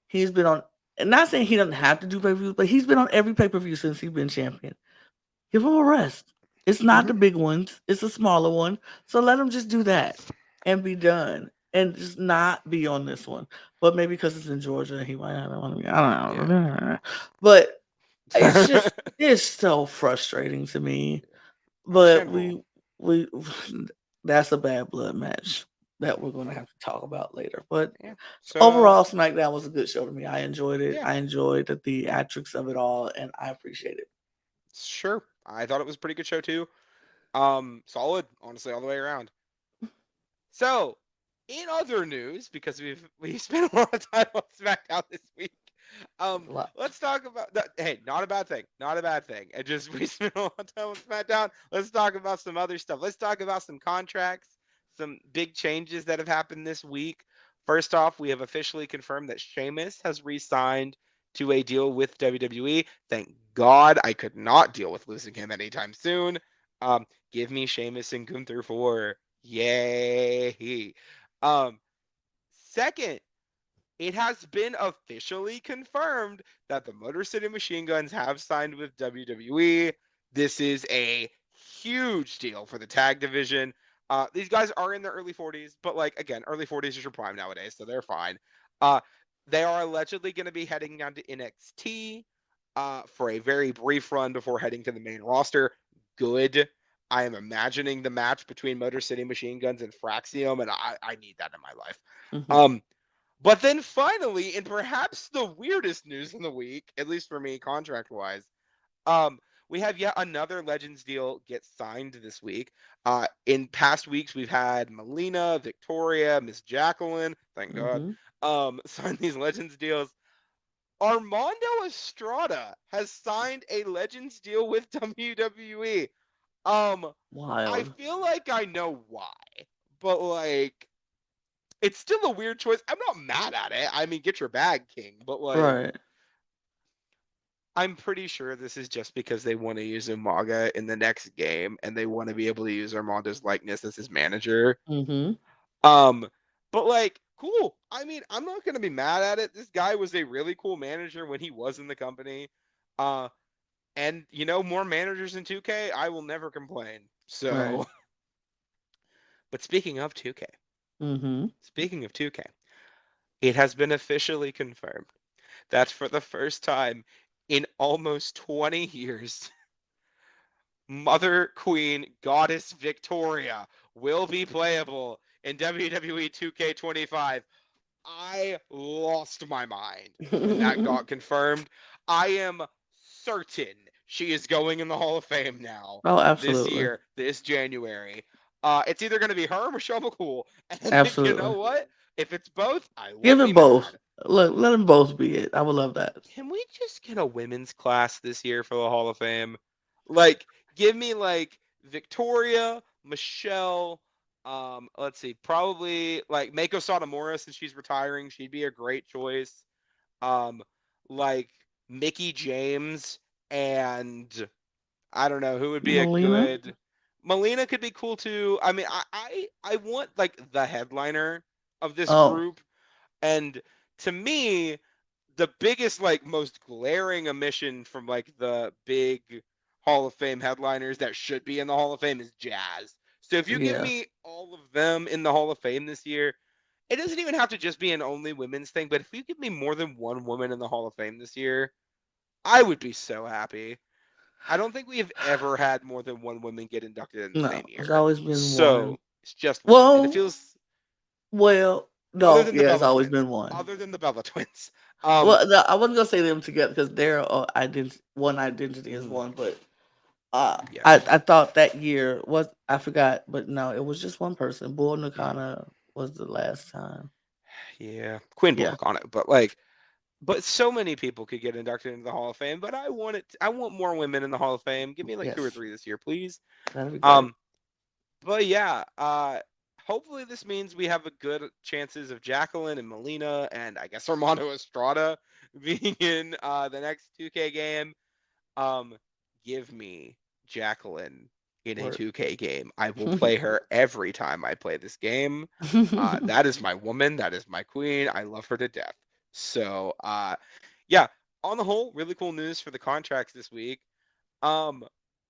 he's been on, and not saying he doesn't have to do pay per views, but he's been on every pay per view since he's been champion. Give him a rest. It's not Mm-hmm. the big ones, it's a smaller one. So let him just do that and be done and just not be on this one. But maybe because it's in Georgia, he might not want to be. I don't Yeah. know. But it's so frustrating to me. But Understandable. we that's a bad blood match that we're going to have to talk about later. But Yeah. overall, So, SmackDown was a good show to me. I enjoyed it. yeah, I enjoyed the theatrics of it all, and I appreciate it. sure. I thought it was a pretty good show too. Solid, honestly, all the way around. So, in other news, because we've spent a lot of time on SmackDown this week, A lot. let's talk about that. Hey, not a bad thing, not a bad thing. And just we spent a lot of time on SmackDown. Let's talk about some other stuff. Let's talk about some contracts, some big changes that have happened this week. First off, we have officially confirmed that Sheamus has re-signed to a deal with WWE. Thank God, I could not deal with losing him anytime soon. Give me Sheamus and Gunther for yay. Um, Second, it has been officially confirmed that the Motor City Machine Guns have signed with WWE. This is a huge deal for the tag division. These guys are in their early 40s, but like again, early 40s is your prime nowadays, so they're fine. Uh, They are allegedly going to be heading down to NXT for a very brief run before heading to the main roster. Good. I am imagining the match between Motor City Machine Guns and Fraxium, and I need that in my life. Mhm. But then finally, and perhaps the weirdest news in the week, at least for me, contract-wise, um, we have yet another Legends deal get signed this week. In past weeks, we've had Melina, Victoria, Miss Jacqueline, thank God, Mhm. sign these Legends deals. Armando Estrada has signed a Legends deal with WWE. Um, I Wild. feel like I know why, but like it's still a weird choice. I'm not mad at it. I mean, get your bag, King, but like Right. I'm pretty sure this is just because they want to use Umaga in the next game and they want to be able to use Armando's likeness as his manager. Mhm. Um, but like, cool. I mean, I'm not gonna be mad at it. This guy was a really cool manager when he was in the company. Uh, and more managers in 2K, I will never complain. Right. So, but Mhm. speaking of 2K, it has been officially confirmed that for the first time in almost 20 years, Mother Queen Goddess Victoria will be playable in WWE 2K25. I lost my mind when that got confirmed. I am certain she is going in the Hall of Fame now Oh, this absolutely. year, this January. It's either going to be her or Michelle McCool. And you know Absolutely. what? If it's both, I Give won't be them both. mad. Look, let them both be it. I would love that. Can we just get a women's class this year for the Hall of Fame? Like, give me like Victoria, Michelle, let's see, probably like Mako Satomura since she's retiring, she'd be a great choice. Um, like Mickey James and I don't know who would be a Melina. good Melina could be cool too. I mean, I want like the headliner of this Oh, group, and to me, the biggest, like, most glaring omission from like the big Hall of Fame headliners that should be in the Hall of Fame is Jazz. So if you give yeah. me all of them in the Hall of Fame this year, it doesn't even have to just be an only women's thing, but if you give me more than one woman in the Hall of Fame this year, I would be so happy. I don't think we have ever had more than one woman get inducted in the No, same it's year. always been one. So it's just one. And it Well, feels well, other no, than the yeah, it's Bella always twins. been one. Other than the Bella twins. Um Well, no, I wasn't gonna say them together because their one identity is mm, one, but yeah. I thought that year was I forgot, but no, it was just one person. Bull Mm, Nakana was the last time. yeah. Quinn Yeah. Bullock on it. But so many people could get inducted into the Hall of Fame, but I want more women in the Hall of Fame. Give me like two or Yes, three this year, please. that'd be great. Um but yeah, hopefully this means we have a good chances of Jacqueline and Melina and I guess Armando Estrada being in the next 2K game. Um, give me Jacqueline in a Work. 2K game. I will play her every time I play this game. That is my woman. That is my queen. I love her to death. So, yeah, on the whole, really cool news for the contracts this week. Um,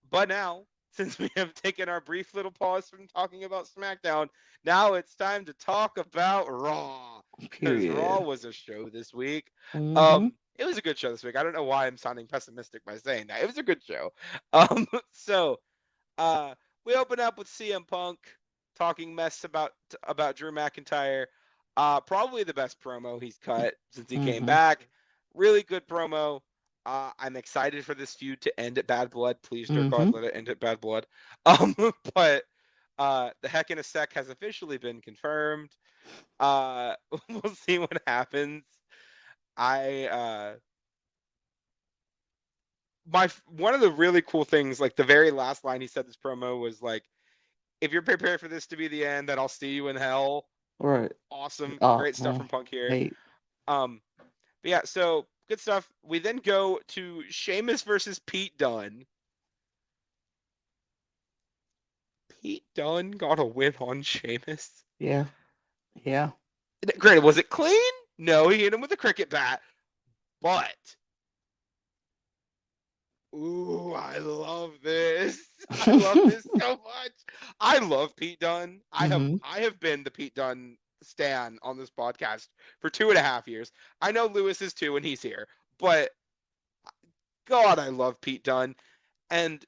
but now, since we have taken our brief little pause from talking about SmackDown, now it's time to talk about Raw. Because Raw Period. was a show this week. Mm-hmm. It was a good show this week. I don't know why I'm sounding pessimistic by saying that. It was a good show. So uh, we open up with CM Punk talking mess about Drew McIntyre. Probably the best promo he's cut since he came Mm-hmm. back. Really good promo. I'm excited for this feud to end at Bad Blood. Please, dear Mm-hmm. God, let it end at Bad Blood. But the Heck in a Sec has officially been confirmed. Uh, we'll see what happens. I my one of the really cool things, like the very last line he said this promo was like, "If you're prepared for this to be the end, then I'll see you in hell." Right. Awesome, Oh, great stuff from Punk here. hey. Um, but yeah, so good stuff. We then go to Sheamus versus Pete Dunne. Pete Dunne got a win on Sheamus. Yeah. Yeah. Granted, was it clean? No, he hit him with a cricket bat. But ooh, I love this. I love this so much. I love Pete Dunne. Mm-hmm. I have been the Pete Dunne stan on this podcast for 2.5 years. I know Lewis is too, and he's here, but God, I love Pete Dunne, and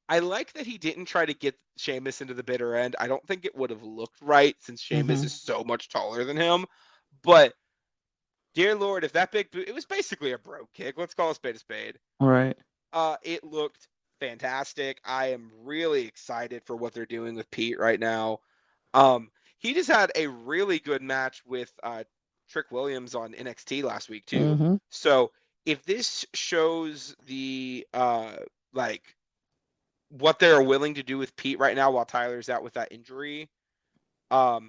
I like that he didn't try to get Sheamus into the bitter end. I don't think it would have looked right since Sheamus is so much taller than him. But dear Lord, if that big boot, it was basically a bro kick. Let's call a spade a spade. Right. It looked fantastic. I am really excited for what they're doing with Pete right now. He just had a really good match with Trick Williams on NXT last week too. Mm-hmm. So if this shows the like what they're willing to do with Pete right now while Tyler's out with that injury, I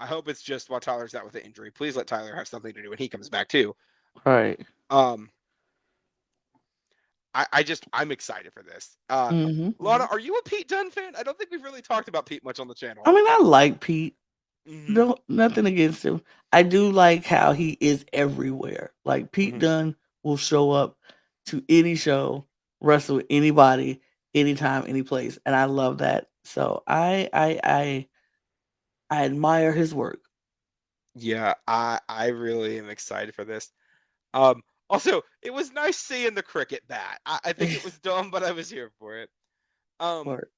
hope it's just while Tyler's out with the injury. Please let Tyler have something to do when he comes back too. Right. I'm excited for this. Mm-hmm. Lana, are you a Pete Dunne fan? I don't think we've really talked about Pete much on the channel. I mean, I like Pete. Mm-hmm. No, nothing against him. I do like how he is everywhere. Like Pete Dunne will show up to any show, wrestle with anybody, anytime, any place, and I love that. So I admire his work. Yeah, I really am excited for this. Also, it was nice seeing the cricket bat. I think it was dumb, but I was here for it. Work.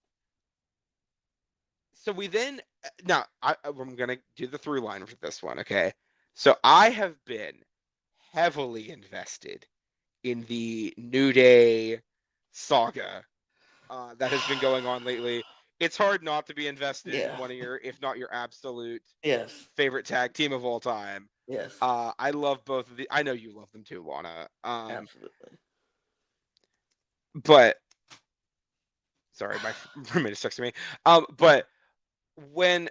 So we then now I'm gonna do the through line for this one. Okay, so I have been heavily invested in the New Day saga that has been going on lately. It's hard not to be invested in one of your, if not your absolute favorite tag team of all time. Yes. I love both of the. I know you love them too, Lana. Absolutely. But sorry, my roommate is texting me. But when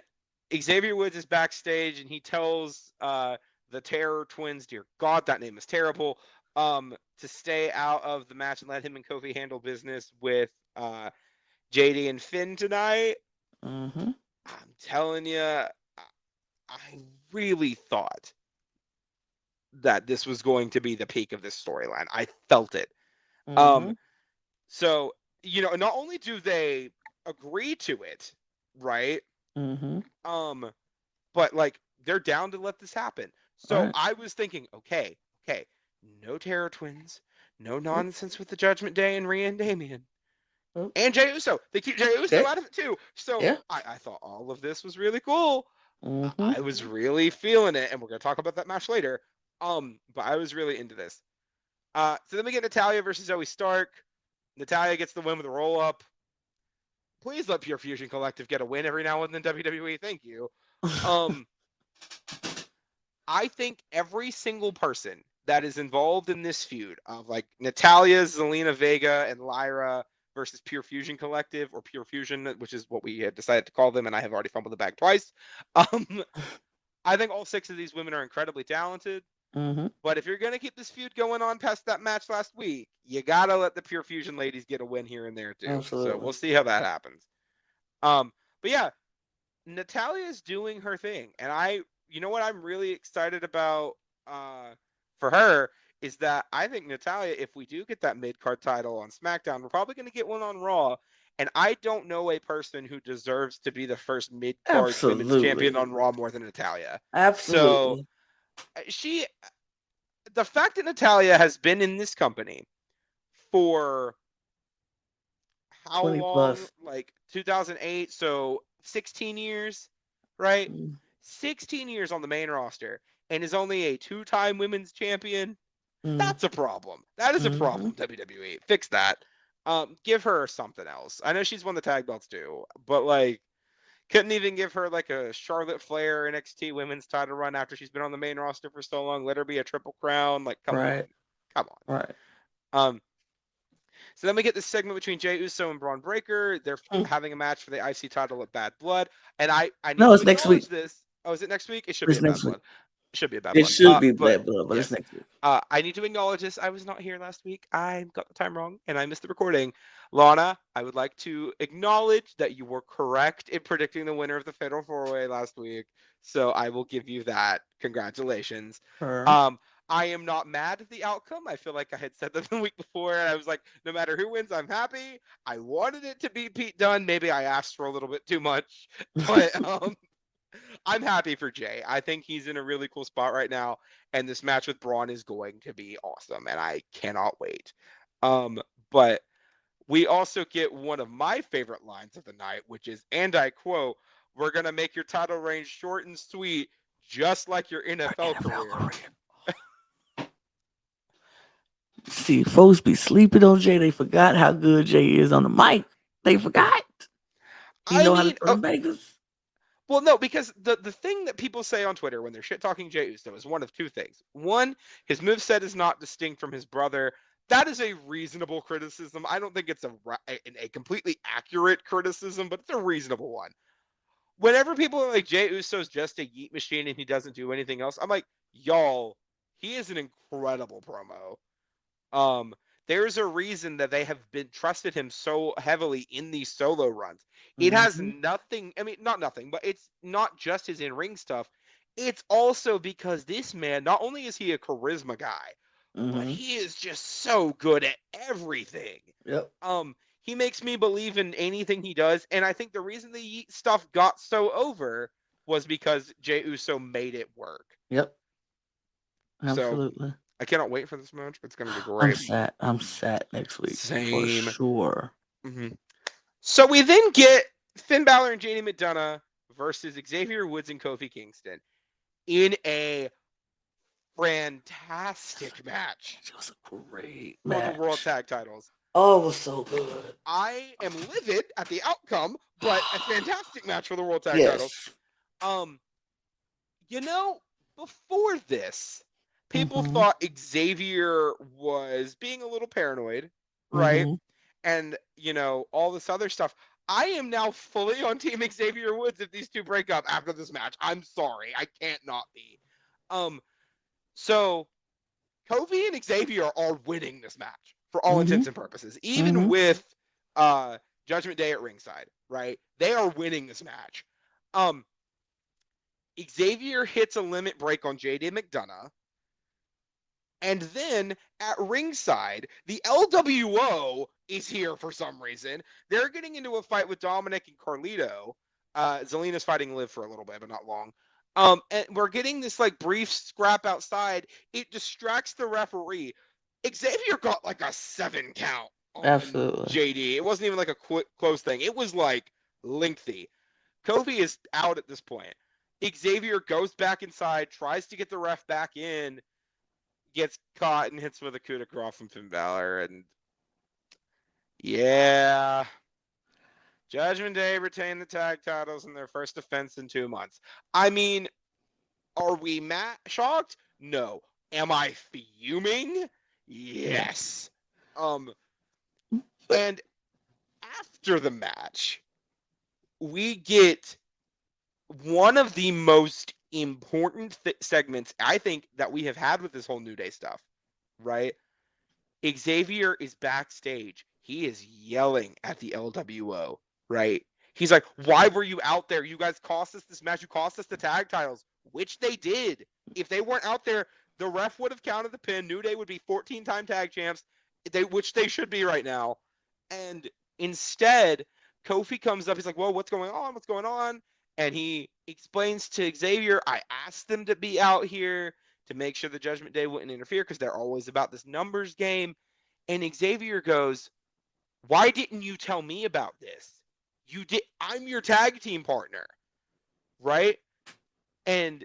Xavier Woods is backstage and he tells the Terror Twins, dear God, that name is terrible, to stay out of the match and let him and Kofi handle business with JD and Finn tonight. Mm-hmm. I'm telling you, I really thought that this was going to be the peak of this storyline. I felt it. Mm-hmm. So, not only do they agree to it, right? Mm-hmm. But like they're down to let this happen. So Right. I was thinking, okay, no Terror Twins, no nonsense with the Judgment Day and Rhea and Damian. And Jey Uso. They keep Jey Uso out of it too. So I thought all of this was really cool. Mm-hmm. I was really feeling it, and we're gonna talk about that match later. But I was really into this. So then we get Natalya versus Zoe Stark. Natalya gets the win with a roll up. Please let Pure Fusion Collective get a win every now and then, WWE. Thank you. I think every single person that is involved in this feud of like Natalya, Zelina Vega, and Lyra versus Pure Fusion Collective, or Pure Fusion, which is what we had decided to call them, and I have already fumbled the bag twice. I think all 6 of these women are incredibly talented. Mm-hmm. But if you're going to keep this feud going on past that match last week, you got to let the Pure Fusion ladies get a win here and there too. Absolutely. So we'll see how that happens. But yeah, Natalya is doing her thing. And you know what I'm really excited about for her is that I think Natalya, if we do get that mid-card title on SmackDown, we're probably going to get one on Raw. And I don't know a person who deserves to be the first mid-card women's champion on Raw more than Natalya. Absolutely. So the fact that Natalya has been in this company for how 20 long? plus. Like 2008, so 16 years, right? Mm. 16 years on the main roster and is only a 2-time women's champion. That's a problem. That is a problem, WWE. Fix that. Give her something else. I know she's won the tag belts too, but like couldn't even give her like a Charlotte Flair NXT women's title run after she's been on the main roster for so long. Let her be a triple crown. Like, come on. Right. So then we get this segment between Jey Uso and Braun Breaker. They're having a match for the IC title at Bad Blood. And I need to acknowledge this. Oh, is it next week? It should be at Bad Blood. It should be a Bad Blood. It should be Bad Blood, but yes. It's next week. I need to acknowledge this. I was not here last week. I got the time wrong, and I missed the recording. Lana, I would like to acknowledge that you were correct in predicting the winner of the Fatal 4-Way last week. So I will give you that. Congratulations. I am not mad at the outcome. I feel like I had said that the week before, and I was like, no matter who wins, I'm happy. I wanted it to be Pete Dunne. Maybe I asked for a little bit too much, but I'm happy for Jay. I think he's in a really cool spot right now, and this match with Braun is going to be awesome, and I cannot wait. Um, but we also get one of my favorite lines of the night, which is, and I quote, "We're gonna make your title reign short and sweet, just like your Her NFL NFL career." career. See, folks be sleeping on Jay. They forgot how good Jay is on the mic. They forgot. He I know how to mean, throw them bangers. well, no, because the thing that people say on Twitter when they're shit talking Jey Uso is one of two things. One, his moveset is not distinct from his brother. That is a reasonable criticism. I don't think it's a completely accurate criticism, but it's a reasonable one. Whenever people are like, Jey Uso's just a yeet machine and he doesn't do anything else, I'm like, y'all, he is an incredible promo. Um, there's a reason that they have been trusted him so heavily in these solo runs. It has Mm-hmm. nothing, I mean, not nothing, but it's not just his in-ring stuff. It's also because this man, not only is he a charisma guy, but Mm-hmm. he is just so good at everything. Yep. He makes me believe in anything he does, and I think the reason the Yeet stuff got so over was because Jey Uso made it work. Yep. So Absolutely. I cannot wait for this match. It's going to be I'm great. sad. I'm sad next week for Same. sure. Mm-hmm. So we then get Finn Balor and JD McDonough versus Xavier Woods and Kofi Kingston in a fantastic match It was a great for the World match. Tag Titles. Oh, it was so good. I am livid at the outcome, but a fantastic match for the World Tag Titles. Yes. Um, you know, before this, people Mm-hmm. thought Xavier was being a little paranoid, right? Mm-hmm. And, all this other stuff. I am now fully on Team Xavier Woods if these two break up after this match. I'm sorry. I can't not be. So Kofi and Xavier are winning this match for all Mm-hmm. intents and purposes, even Mm-hmm. with Judgment Day at ringside, right? They are winning this match. Xavier hits a limit break on JD McDonough. And then at ringside, the LWO is here for some reason. They're getting into a fight with Dominic and Carlito. Zelina's fighting Liv for a little bit, but not long. And we're getting this brief scrap outside. It distracts the referee. Xavier got like a 7 count on Absolutely. JD. It wasn't even like a quick close thing. It was lengthy. Kofi is out at this point. Xavier goes back inside, tries to get the ref back in, gets caught and hits with a coup de grace from Finn Balor, and yeah, Judgment Day retained the tag titles in their first defense in 2 months. I mean, are we shocked? No. Am I fuming? Yes. And after the match, we get one of the most important segments I think that we have had with this whole New Day stuff, right? Xavier is backstage. He is yelling at the LWO, right? He's like, why were you out there? You guys cost us this match. You cost us the tag titles, which they did. If they weren't out there, the ref would have counted the pin. New Day would be 14-time tag champs, which they should be right now. And instead, Kofi comes up. He's like, whoa, what's going on? What's going on? And he explains to Xavier, I asked them to be out here to make sure the Judgment Day wouldn't interfere because they're always about this numbers game. And Xavier goes, why didn't you tell me about this? You did. I'm your tag team partner, right? And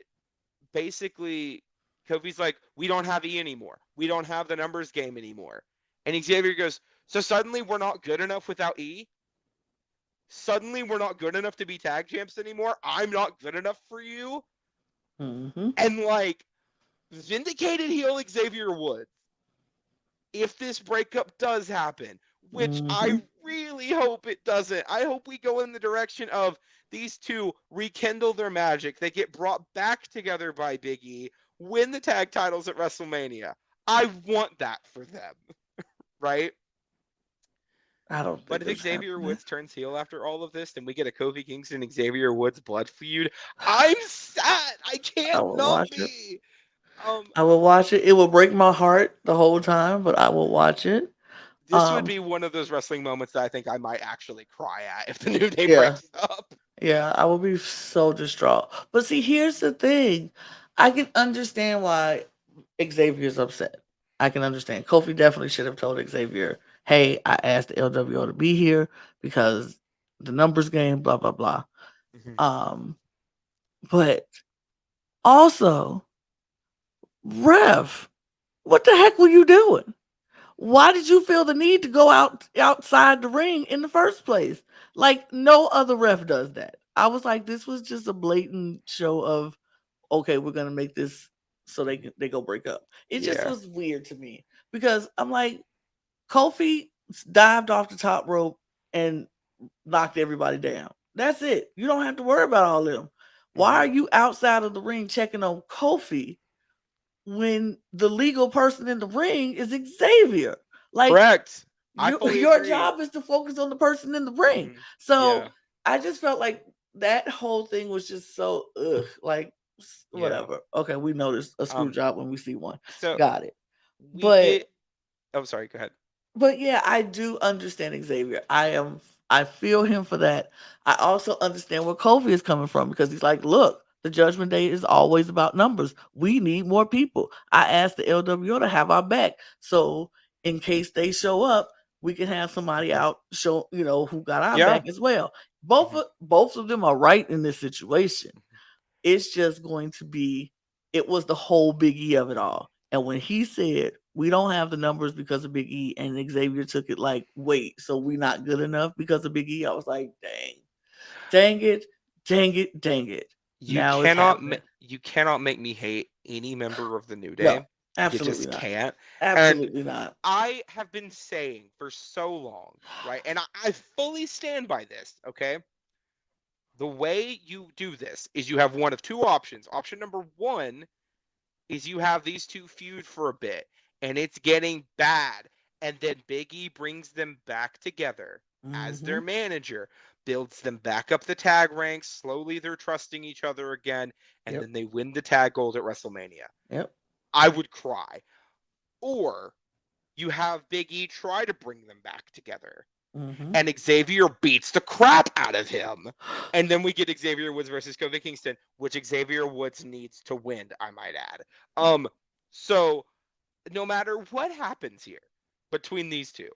basically, Kofi's like, we don't have E anymore. We don't have the numbers game anymore. And Xavier goes, so suddenly we're not good enough without E? Suddenly we're not good enough to be tag champs anymore? I'm not good enough for you? Mm-hmm. And vindicated heel Xavier Woods, if this breakup does happen, which Mm-hmm. I really hope it doesn't. I hope we go in the direction of these two rekindle their magic. They get brought back together by Big E, win the tag titles at WrestleMania. I want that for them, right? I don't But think if it's Xavier happening. Woods turns heel after all of this, and we get a Kofi Kingston Xavier Woods blood feud, I'm sad. I I can't will not watch it. be. Um, I will watch it. It will break my heart the whole time, but I will watch it. this would be one of those wrestling moments that I think I might actually cry at if the New Day Yeah. breaks up. Yeah, I would be so distraught. But see, here's the thing. I can understand why Xavier's upset. I can understand. Kofi definitely should have told Xavier, hey, I asked the LWO to be here because the numbers game, blah, blah, blah. Mhm. Um, but also, Ref, what the heck were you doing? Why did you feel the need to go outside the ring in the first place? Like no other ref does that. I was like, this was just a blatant show of okay, we're gonna make this so they go break up. It just Yeah. was weird to me because I'm like, Kofi dived off the top rope and knocked everybody down. That's it. You don't have to worry about all of them. Why Mhm. are you outside of the ring checking on Kofi when the legal person in the ring is Xavier? Like Correct. I you, fully your agree. job is to focus on the person in the ring. Mhm. So Yeah. I just felt like that whole thing was just so ugh, like Yeah. whatever. Okay, we noticed a screw Um. job when we see one. So Got it. we But get. Oh, sorry. Go ahead. yeah, I do understand Xavier. I feel him for that. I also understand where Kofi is coming from because he's like, look, the Judgment Day is always about numbers. We need more people. I asked the LWO to have our back, so in case they show up, we can have somebody out show who got our Yeah. back as well. Mhm. Both of them are right in this situation. It's just going to be it was the whole Big E of it all. And when he said we don't have the numbers because of Big E, and Xavier took it like, wait, so we not good enough because of Big E? I was like, dang it, dang it, dang it. Now it's happening. You cannot make me hate any member of the New No, Day. You absolutely just not. can't. And Absolutely not. I have been saying for so long, right? And I fully stand by this, okay? The way you do this is you have one of two options. Option number one is you have these two feud for a bit and it's getting bad. And then Big E brings them back together as their Mm-hmm. manager, builds them back up the tag ranks. Slowly they're trusting each other again. And Yep. then they win the tag gold at WrestleMania. Yep. I would cry. Or you have Big E try to bring them back together. Mm-hmm. And Xavier beats the crap out of him. And then we get Xavier Woods versus Kofi Kingston, which Xavier Woods needs to win, I might add. So no matter what happens here between these two,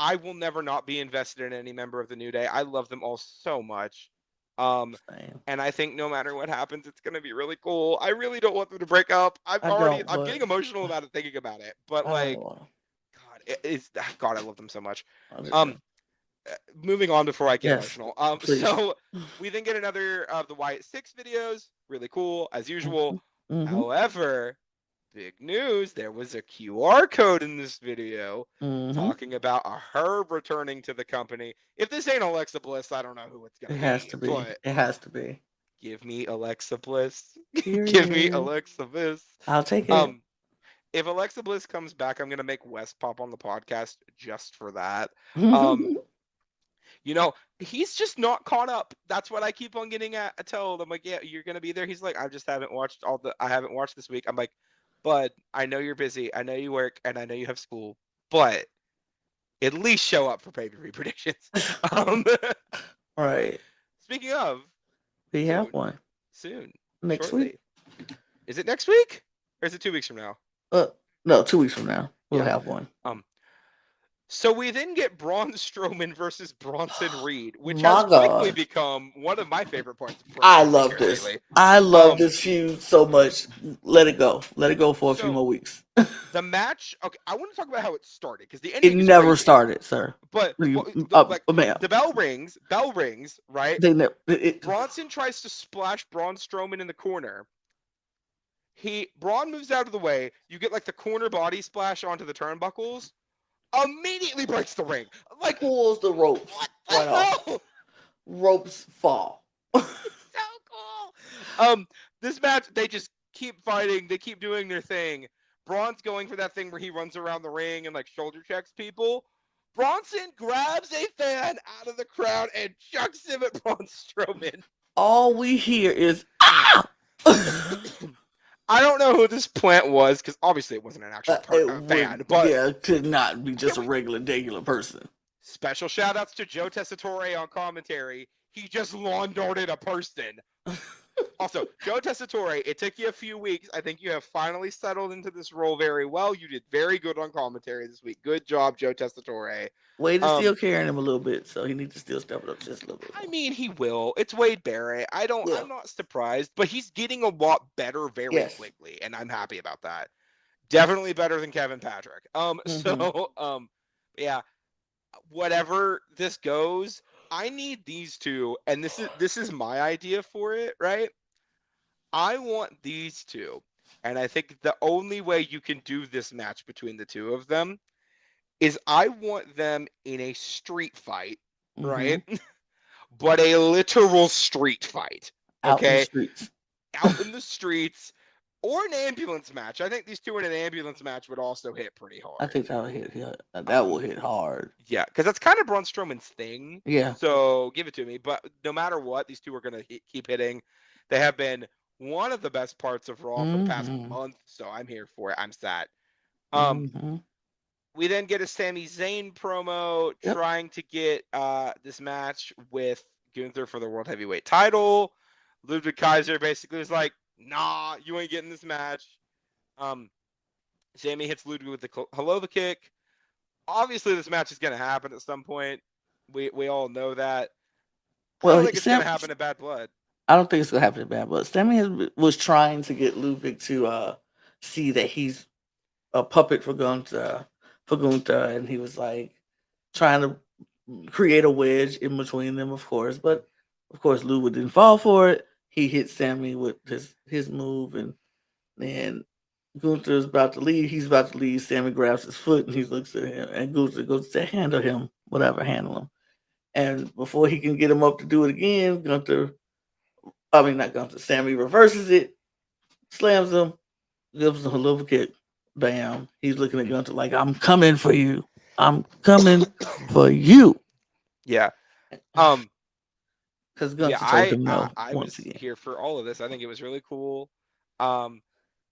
I will never not be invested in any member of the New Day. I love them all so much. Um, Same. and I think no matter what happens, it's gonna be really cool. I really don't want them to break up. I don't, I'm but getting emotional about it thinking about it. But I don't like, want God, I love them so much. to. I do too. Um, moving on before I get Yes, emotional. please. So we then get another of the Wyatt Six videos, really cool as Mm-hmm. usual. Mm-hmm. However, big news, there was a QR code in this video Mm-hmm. talking about a Herb returning to the company. If this ain't Alexa Bliss, I don't know who it's It gonna has be, to be. but It has to be. give me Alexa Bliss. Give me Period. Alexa Bliss. I'll take it. Um, if Alexa Bliss comes back, I'm gonna make Wes pop on the podcast just for that. Um, he's just not caught up. That's what I keep on getting told. I'm like, yeah, you're gonna be there. He's like, I haven't watched this week. I'm like, bud, I know you're busy. I know you work, and I know you have school, but at least show up for pay-per-view predictions. Um, Right. speaking of, We have soon, one soon, next week. shortly. Is it next week or is it 2 weeks from now? Uh, no, 2 weeks from now we'll Yeah. have one. Um, So we then get Braun Strowman versus Bronson Reed, which has My quickly God, become one of my favorite parts of pro I wrestling love here this. lately. I love Um, this feud so much. Let it go. Let it go for a few so more weeks. the match, okay, I want to talk about how it started because the It ending is never crazy. started, sir. But like Ma'am. the bell rings, right? They never. Bronson tries to splash Braun Strowman in the corner. Braun moves out of the way. You get like the corner body splash onto the turnbuckles. Immediately breaks the ring. Like Pulls the ropes what the right off. hell? Ropes fall. It's so cool. This match, they just keep fighting. They keep doing their thing. Braun's going for that thing where he runs around the ring and like shoulder checks people. Bronson grabs a fan out of the crowd and chucks him at Braun Strowman. All we hear is ah. I don't know who this plant was because obviously it wasn't an actual It fan, would, but yeah, could not be just can a we regular, regular person. special shout outs to Joe Tessitore on commentary. he just lawn darted a person. Also, Joe Tessitore, it took you a few weeks. I think you have finally settled into this role very well. You did very good on commentary this week. Good job, Joe Tessitore. Wade is Um, still carrying him a little bit, so he needs to still step it up just a little bit I more. mean, he will. It's Wade Barrett. Yeah. I'm not surprised, but he's getting a lot better very Yes. quickly, and I'm happy about that. Definitely better than Kevin Patrick. Mm-hmm. Yeah, whatever this goes, I need these two, and this is my idea for it, right? I want these two, and I think the only way you can do this match between the two of them is I want them in a street fight, Mm-hmm. right? But a literal street fight, Out in the okay? streets. Out in the streets or an ambulance match. I think these two in an ambulance match would also hit pretty I hard. think that will hit. Yeah, that will hit hard. Yeah, because that's kind of Braun Strowman's thing. Yeah. So give it to me. But no matter what, these two are going to keep hitting. They have been one of the best parts of Raw for the past Mm-hmm. month. So I'm here for it. I'm sad. Um, Mm-hmm. we then get a Sami Zayn promo Yep. trying to get this match with Gunther for the World Heavyweight title. Ludwig Kaiser basically was like, nah, you ain't getting this match. Um, Sami hits Ludwig with the Helova kick. Obviously, this match is going to happen at some point. We all know that. I don't Well, think it's going to happen in Bad Blood. I don't think it's gonna happen bad, but Sammy was trying to get Ludwig to see that he's a puppet for Gunther, and he was like trying to create a wedge in between them, of course. But of course, Ludwig didn't fall for it. He hit Sammy with his move, and then Gunther's about to leave. He's about to leave. Sammy grabs his foot, and he looks at him, and Gunther goes to handle him, whatever, handle him. And before he can get him up to do it again, not Gunther, Sammy reverses it, slams him, gives him a little kick. Bam. He's looking at Gunther like, I'm coming for you. I'm coming for you. Yeah. Um. Because Yeah. Gunther told him I no I once was again. here for all of this. I think it was really cool. Um.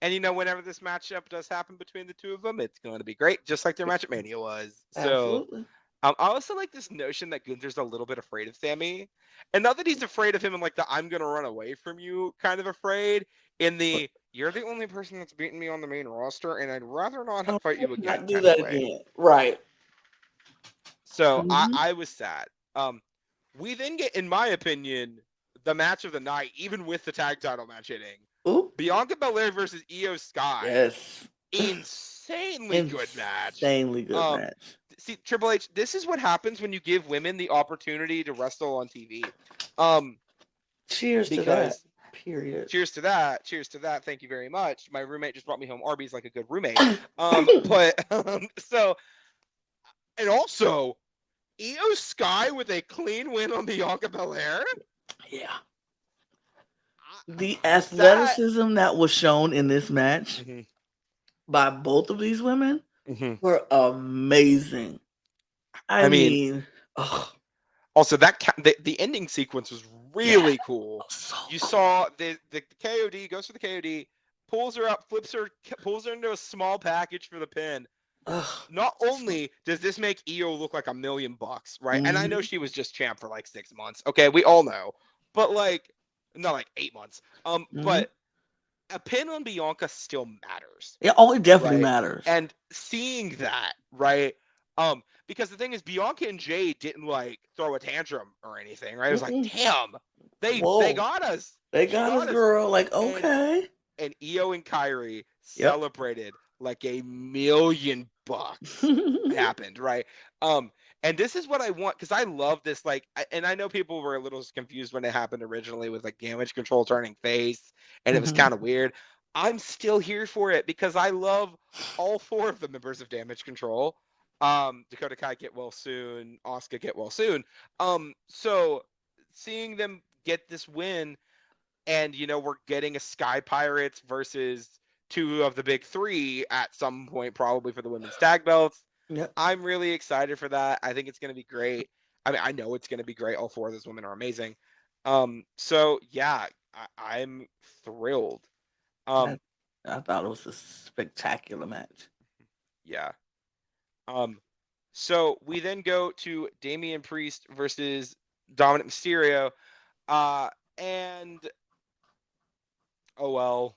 And whenever this matchup does happen between the two of them, it's going to be great, just like their match at Mania was. So Absolutely. I also like this notion that Gunther's a little bit afraid of Sammy, and not that he's afraid of him in like the "I'm gonna run away from you" kind of afraid. In But the "You're the only person that's beaten me on the main roster, and I'd rather I'll not fight you again" not do kind of that way. again. Right. So Mm-hmm. I was sad. We then get, in my opinion, the match of the night, even with the tag title match hitting. Oop. Bianca Belair versus Io Sky. Yes. Insanely good match. Insanely good Um, match. See, Triple H, this is what happens when you give women the opportunity to wrestle on TV. Um, Cheers to that. because Period. cheers to that. Cheers to that. Thank you very much. My roommate just brought me home Arby's like a good roommate. But so, and also Io Sky with a clean win on Bianca Belair. Yeah. The That. athleticism that was shown in this match Mhm, by both of these women mhm. were amazing. I I mean, mean, oh, also the ending sequence was yeah, really cool. so You cool. saw the KOD goes for the KOD, pulls her up, flips her, pulls her into a small package for the pin. Ugh, Not only does this make Io look like $1,000,000, right? And I know mm-hmm, she was just champ for like 6 months. Okay, we all know. But like, not like 8 months. mm-hmm. But a pin on Bianca still matters, Yeah, oh, it definitely right? matters. And seeing that, right? Because the thing is, Bianca and Jade didn't like throw a tantrum or anything, right? It was like, Mm-mm. damn, they Whoa, got us. they She got his got us. girl. Like, And okay, Io and Kyrie yep. celebrated like $1,000,000 happened, right? Um, and this is what I want because I love this. Like, and I know people were a little confused when it happened originally with like Damage Control turning face, and it was Mm-hmm. kind of weird. I'm still here for it because I love all four of the members of Damage Control. Dakota Kai get well soon, Asuka get well soon. So seeing them get this win, and we're getting a Sky Pirates versus two of the big three at some point, probably for the women's tag belts. Yep. I'm really excited for that. I think it's going to be great. I mean, I know it's going to be great. All four of those women are amazing. So yeah, I'm thrilled. I, Um, I thought it was a spectacular match. yeah. Um, so we then go to Damian Priest versus Dominic Mysterio. And oh well,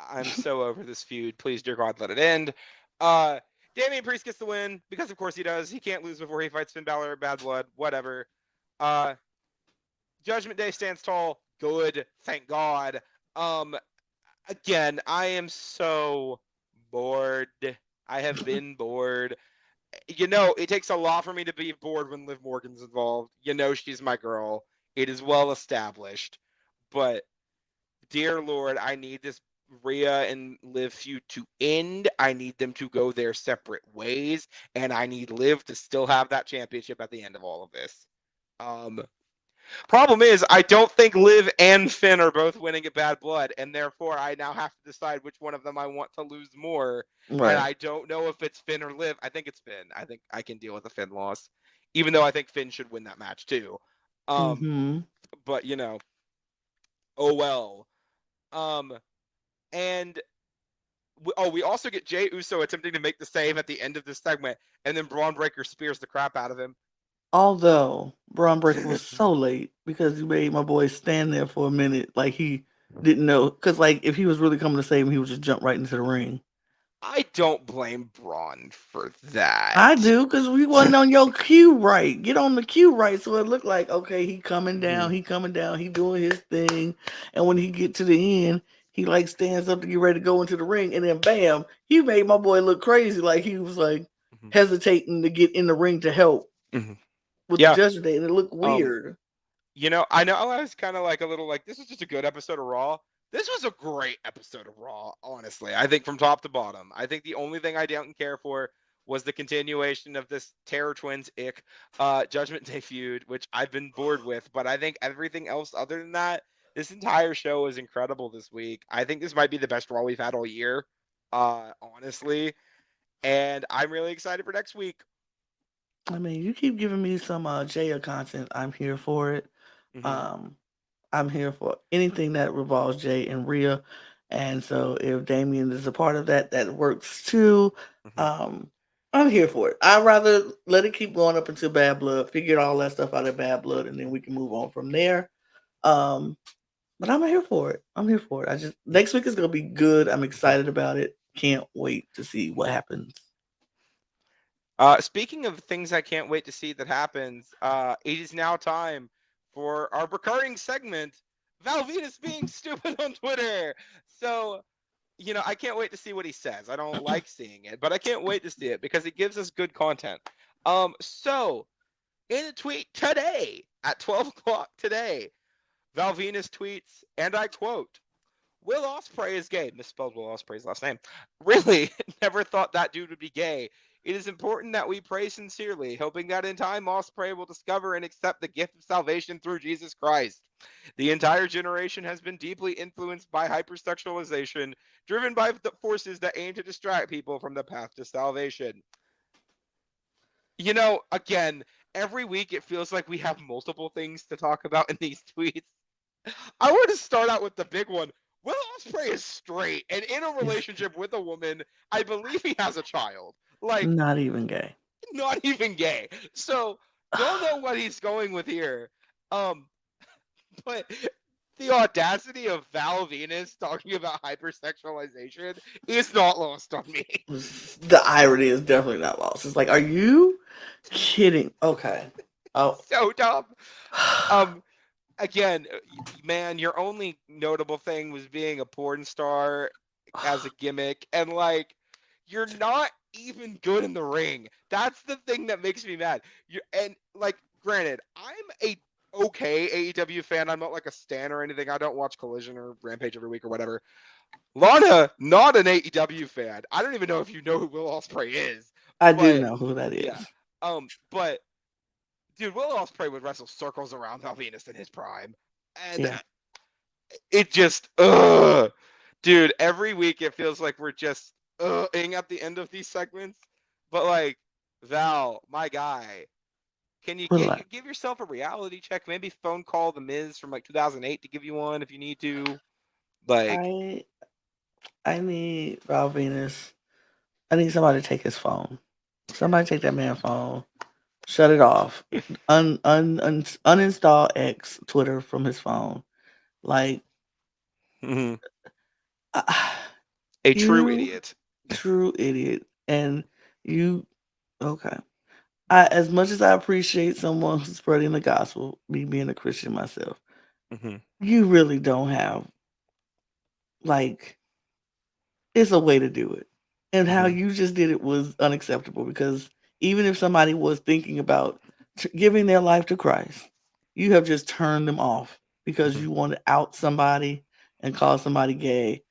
I'm so over this feud. Please, dear God, let it end. Uh, Damian Priest gets the win because, of course, he does. He can't lose before he fights Finn Balor or Bad Blood. Whatever. Uh, Judgment Day stands tall. Good, thank God. Um, Again, I am so bored. I have been bored. It takes a lot for me to be bored when Liv Morgan's involved. She's my girl. It is well established. But dear Lord, I need this Rhea and Liv feud to end. I need them to go their separate ways, and I need Liv to still have that championship at the end of all of this. Um, Problem is, I don't think Liv and Finn are both winning at Bad Blood, and therefore I now have to decide which one of them I want to lose more. And Right. I don't know if it's Finn or Liv. I think it's Finn. I think I can deal with the Finn loss, even though I think Finn should win that match too. Um, Mm-hmm. but oh well. Um, and we also get Jey Uso attempting to make the save at the end of this segment, and then Braun Breaker spears the crap out of him. Although Braun Breaker was so late because you made my boy stand there for a minute, like he didn't know. Because like if he was really coming to save him, he would just jump right into the ring. I don't blame Braun for I that. do because we wasn't on your cue right. Get on the cue right, so it looked like okay, he coming down, Mhm. he coming down, he doing his thing, and when he get to the end, he like stands up to get ready to go into the ring, and then bam, he made my boy look crazy, like he was like Mhm. hesitating to get in the ring to help Mhm. with the Yeah. Judgment Day, and it looked Um, weird. I know I was kind of like a little like this was just a good episode of Raw. This was a great episode of Raw, honestly. I think from top to bottom. I think the only thing I didn't care for was the continuation of this Terror Twins Judgment Day feud, which I've been bored with. But I think everything else other than that, this entire show was incredible this week. I think this might be the best Raw we've had all year, honestly. And I'm really excited for next week. I mean, you keep giving me some Jaya content. I'm here for it. Hmm. Um, I'm here for anything that revolves Jay and Rhea. And so if Damien is a part of that, that works too. Hmm. Um, I'm here for it. I'd rather let it keep going up until Bad Blood, figure all that stuff out of Bad Blood, and then we can move on from there. Um, but I'm here for it. I'm here for it. I just next week is gonna be good. I'm excited about it. Can't wait to see what happens. Speaking of things I can't wait to see that happens, it is now time for our recurring segment, Val Venus being stupid on Twitter. So, I can't wait to see what he says. I don't like seeing it, but I can't wait to see it because it gives us good content. So in a tweet today at 12 o'clock today, Val Venus tweets, and I quote, Will Ospreay is gay. Misspelled Will Ospreay's last name. Really, never thought that dude would be gay. It is important that we pray sincerely, hoping that in time Ospreay will discover and accept the gift of salvation through Jesus Christ. The entire generation has been deeply influenced by hypersexualization, driven by the forces that aim to distract people from the path to salvation. Again, every week it feels like we have multiple things to talk about in these tweets. I want to start out with the big one. Will Ospreay is straight and in a He's relationship with a woman. I believe he has a child. Like, not even gay. not even gay. So, don't know what he's going with here. Um, but the audacity of Val Venus talking about hypersexualization is not lost on me. The irony is definitely not lost. It's like, are you kidding? Okay. Oh. So dumb. Um, Again, man, your only notable thing was being a porn star as a gimmick, and like, you're not even good in the ring. That's the thing that makes me mad. And like, granted, I'm a okay AEW fan. I'm not like a stan or anything. I don't watch Collision or Rampage every week or whatever. Lana, not an AEW fan. I don't even know if you know who Will Ospreay is, I do but know who that yeah. is. But dude, Will Ospreay would wrestle circles around Val Venus in his prime, and Yeah. it just dude, every week it feels like we're just ing at the end of these segments. But like, Val, my guy, can you Relax. give yourself a reality check? Maybe phone call the Miz from like 2008 to give you one if you need to. Like, I I need Val Venus. I need somebody to take his phone. Somebody take that man's phone. Shut it off. Uninstall X Twitter from his phone. Like, Mhm. uh, A true you idiot. true idiot. And you okay. As much as I appreciate someone who's spreading the gospel, me being a Christian myself, Mhm. you really don't have like it's a way to do it. And how Mhm. you just did it was unacceptable because even if somebody was thinking about giving their life to Christ, you have just turned them off because Mhm. you want to out somebody and call somebody gay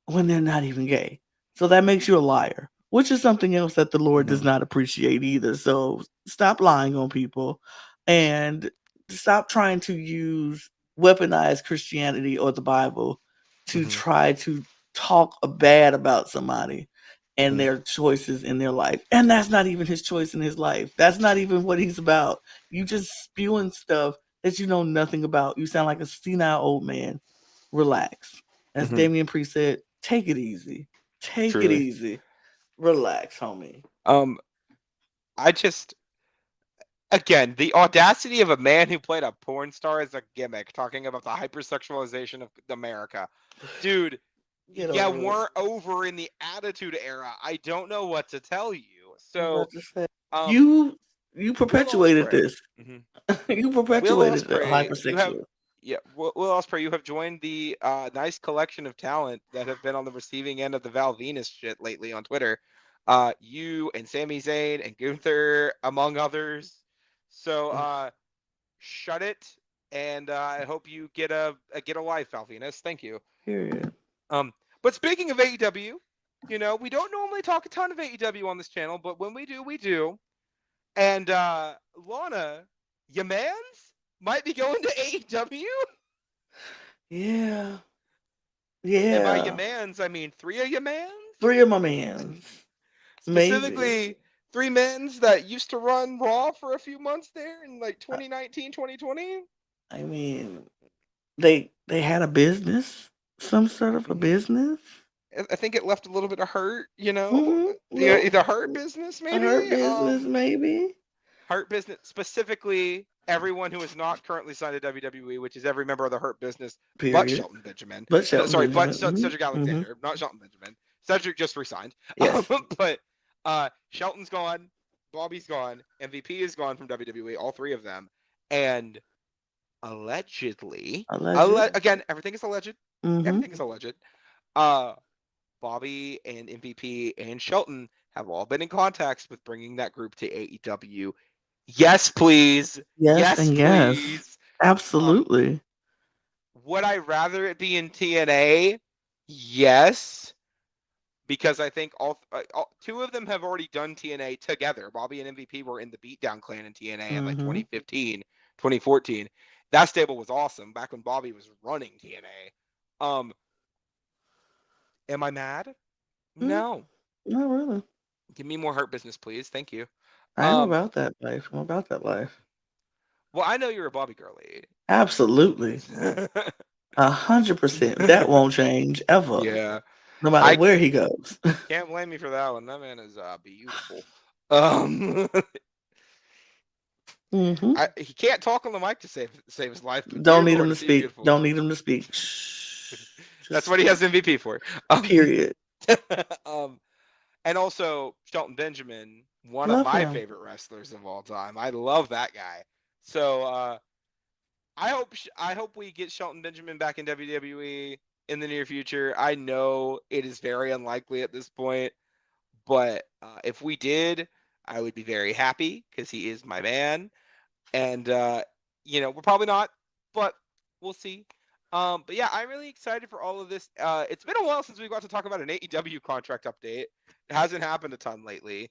when they're not even gay. So that makes you a liar, which is something else that the Lord does Mhm. not appreciate either. So stop lying on people and stop trying to use weaponize Christianity or the Bible to Mhm. try to talk bad about somebody and Mhm. their choices in their life. And that's not even his choice in his life. That's not even what he's about. You just spewing stuff that you know nothing about. You sound like a senile old man. Relax. As Mhm. Damian Priest said, take it easy. Take it Truly. easy. Relax, homie. Um, I just again the audacity of a man who played a porn star as a gimmick, talking about the hypersexualization of America, dude. Get Yeah, over it. we're over in the Attitude Era. I don't know what to tell you. I'm So, about to say um, you you Will perpetuated Ospreay. this. hmm You Will perpetuated the Ospreay, you have hypersexual. yeah, Will Ospreay, you have joined the nice collection of talent that have been on the receiving end of the Val Venus shit lately on Twitter. You and Sami Zayn and Gunther, among others. So, shut it, and I hope you get a life, Val Venus. Thank you. Period. Um, but speaking of AEW, we don't normally talk a ton of AEW on this channel, but when we do, we do. And Lana, your mans might be going to AEW. Yeah. And by your Yeah. mans, I mean three of your mans. Three of my mans. Maybe. Specifically, three mans that used to run Raw for a few months there in like I 2019, 2020. I mean, they had a business, some sort of a Mm-hmm. business. I think it left a little bit of hurt, Little the hurt business a hurt maybe. business, maybe. Hurt Business, specifically everyone who is not currently signed to WWE, which is every member of the Hurt Business, but Period. Shelton Benjamin. But No, Shelton sorry, but Benjamin. Cedric Hmm. Alexander, not Shelton Benjamin. Cedric just resigned. Yes. But Shelton's gone, Bobby's gone, MVP is gone from WWE, all three of them. And allegedly, Alleged. again, everything is alleged. Hmm. Everything is alleged. Uh, Bobby and MVP and Shelton have all been in contacts with bringing that group to AEW. Yes, please. Yes Yes, and yes. please. Um, Absolutely. would I rather it be in TNA? Yes, because I think all two of them have already done TNA together. Bobby and MVP were in the Beatdown Clan in TNA in like Hmm. 2015, 2014. That stable was awesome back when Bobby was running TNA. Am I mad? Mm, No. not really. Give me more Hurt Business, please. Thank you. I am Um, about that life. I'm about that life. well, I know you're a Bobby girly. Absolutely. 100%. That won't change ever, Yeah, no matter I where he goes. can't blame me for that one. That man is beautiful. Um, Hmm. he can't talk on the mic to save his life, but dear Don't need him Lord, to is he speak. beautiful? Don't need him to speak. Shh. That's Just what he has MVP for. Um, period. um, and also Shelton Benjamin, one of Love my him. favorite wrestlers of all time. I love that guy. So I hope we get Shelton Benjamin back in WWE in the near future. I know it is very unlikely at this point, but if we did, I would be very happy because he is my man. And we're probably not, but we'll see. But yeah, I'm really excited for all of this. It's been a while since we got to talk about an AEW contract update. It hasn't happened a ton lately,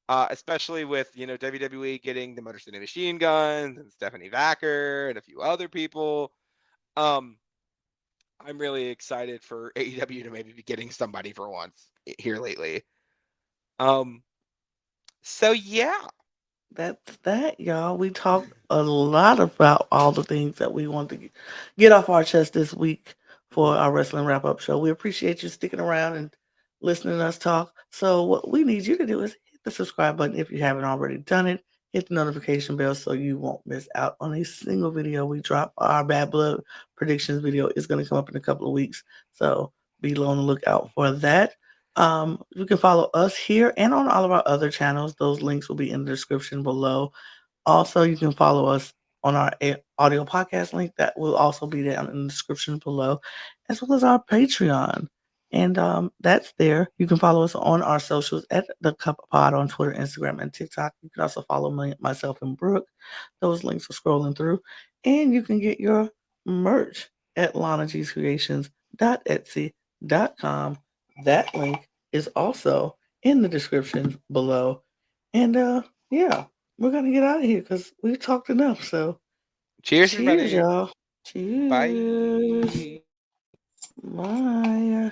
especially with WWE getting the Motor City Machine Guns and Stephanie Vacker and a few other people. Um, I'm really excited for AEW to maybe be getting somebody for once here lately. Um, so yeah. That's that, y'all. We talked a lot about all the things that we want to get off our chest this week for Mhm. our wrestling wrap up show. We appreciate you sticking around and listening to us talk. So, what we need you to do is hit the subscribe button if you haven't already done it. hit the notification bell so you won't miss out on a single video we drop. Our Bad Blood predictions video is going to come up in a couple of weeks, so be on the lookout for that. You can follow us here and on all of our other channels. Those links will be in the description below. Also, you can follow us on our audio podcast link that will also be down in the description below, as well as our Patreon. And that's there. You can follow us on our socials at the Cup Pod on Twitter, Instagram, and TikTok. You can also follow me, myself, and Brooke. Those links are scrolling through. And you can get your merch at lanagcreations.etsy.com. That link is also in the description below. And yeah, we're gonna get out of here because we've talked enough. So Cheers, cheers, everybody. y'all. Cheers. Bye. Bye.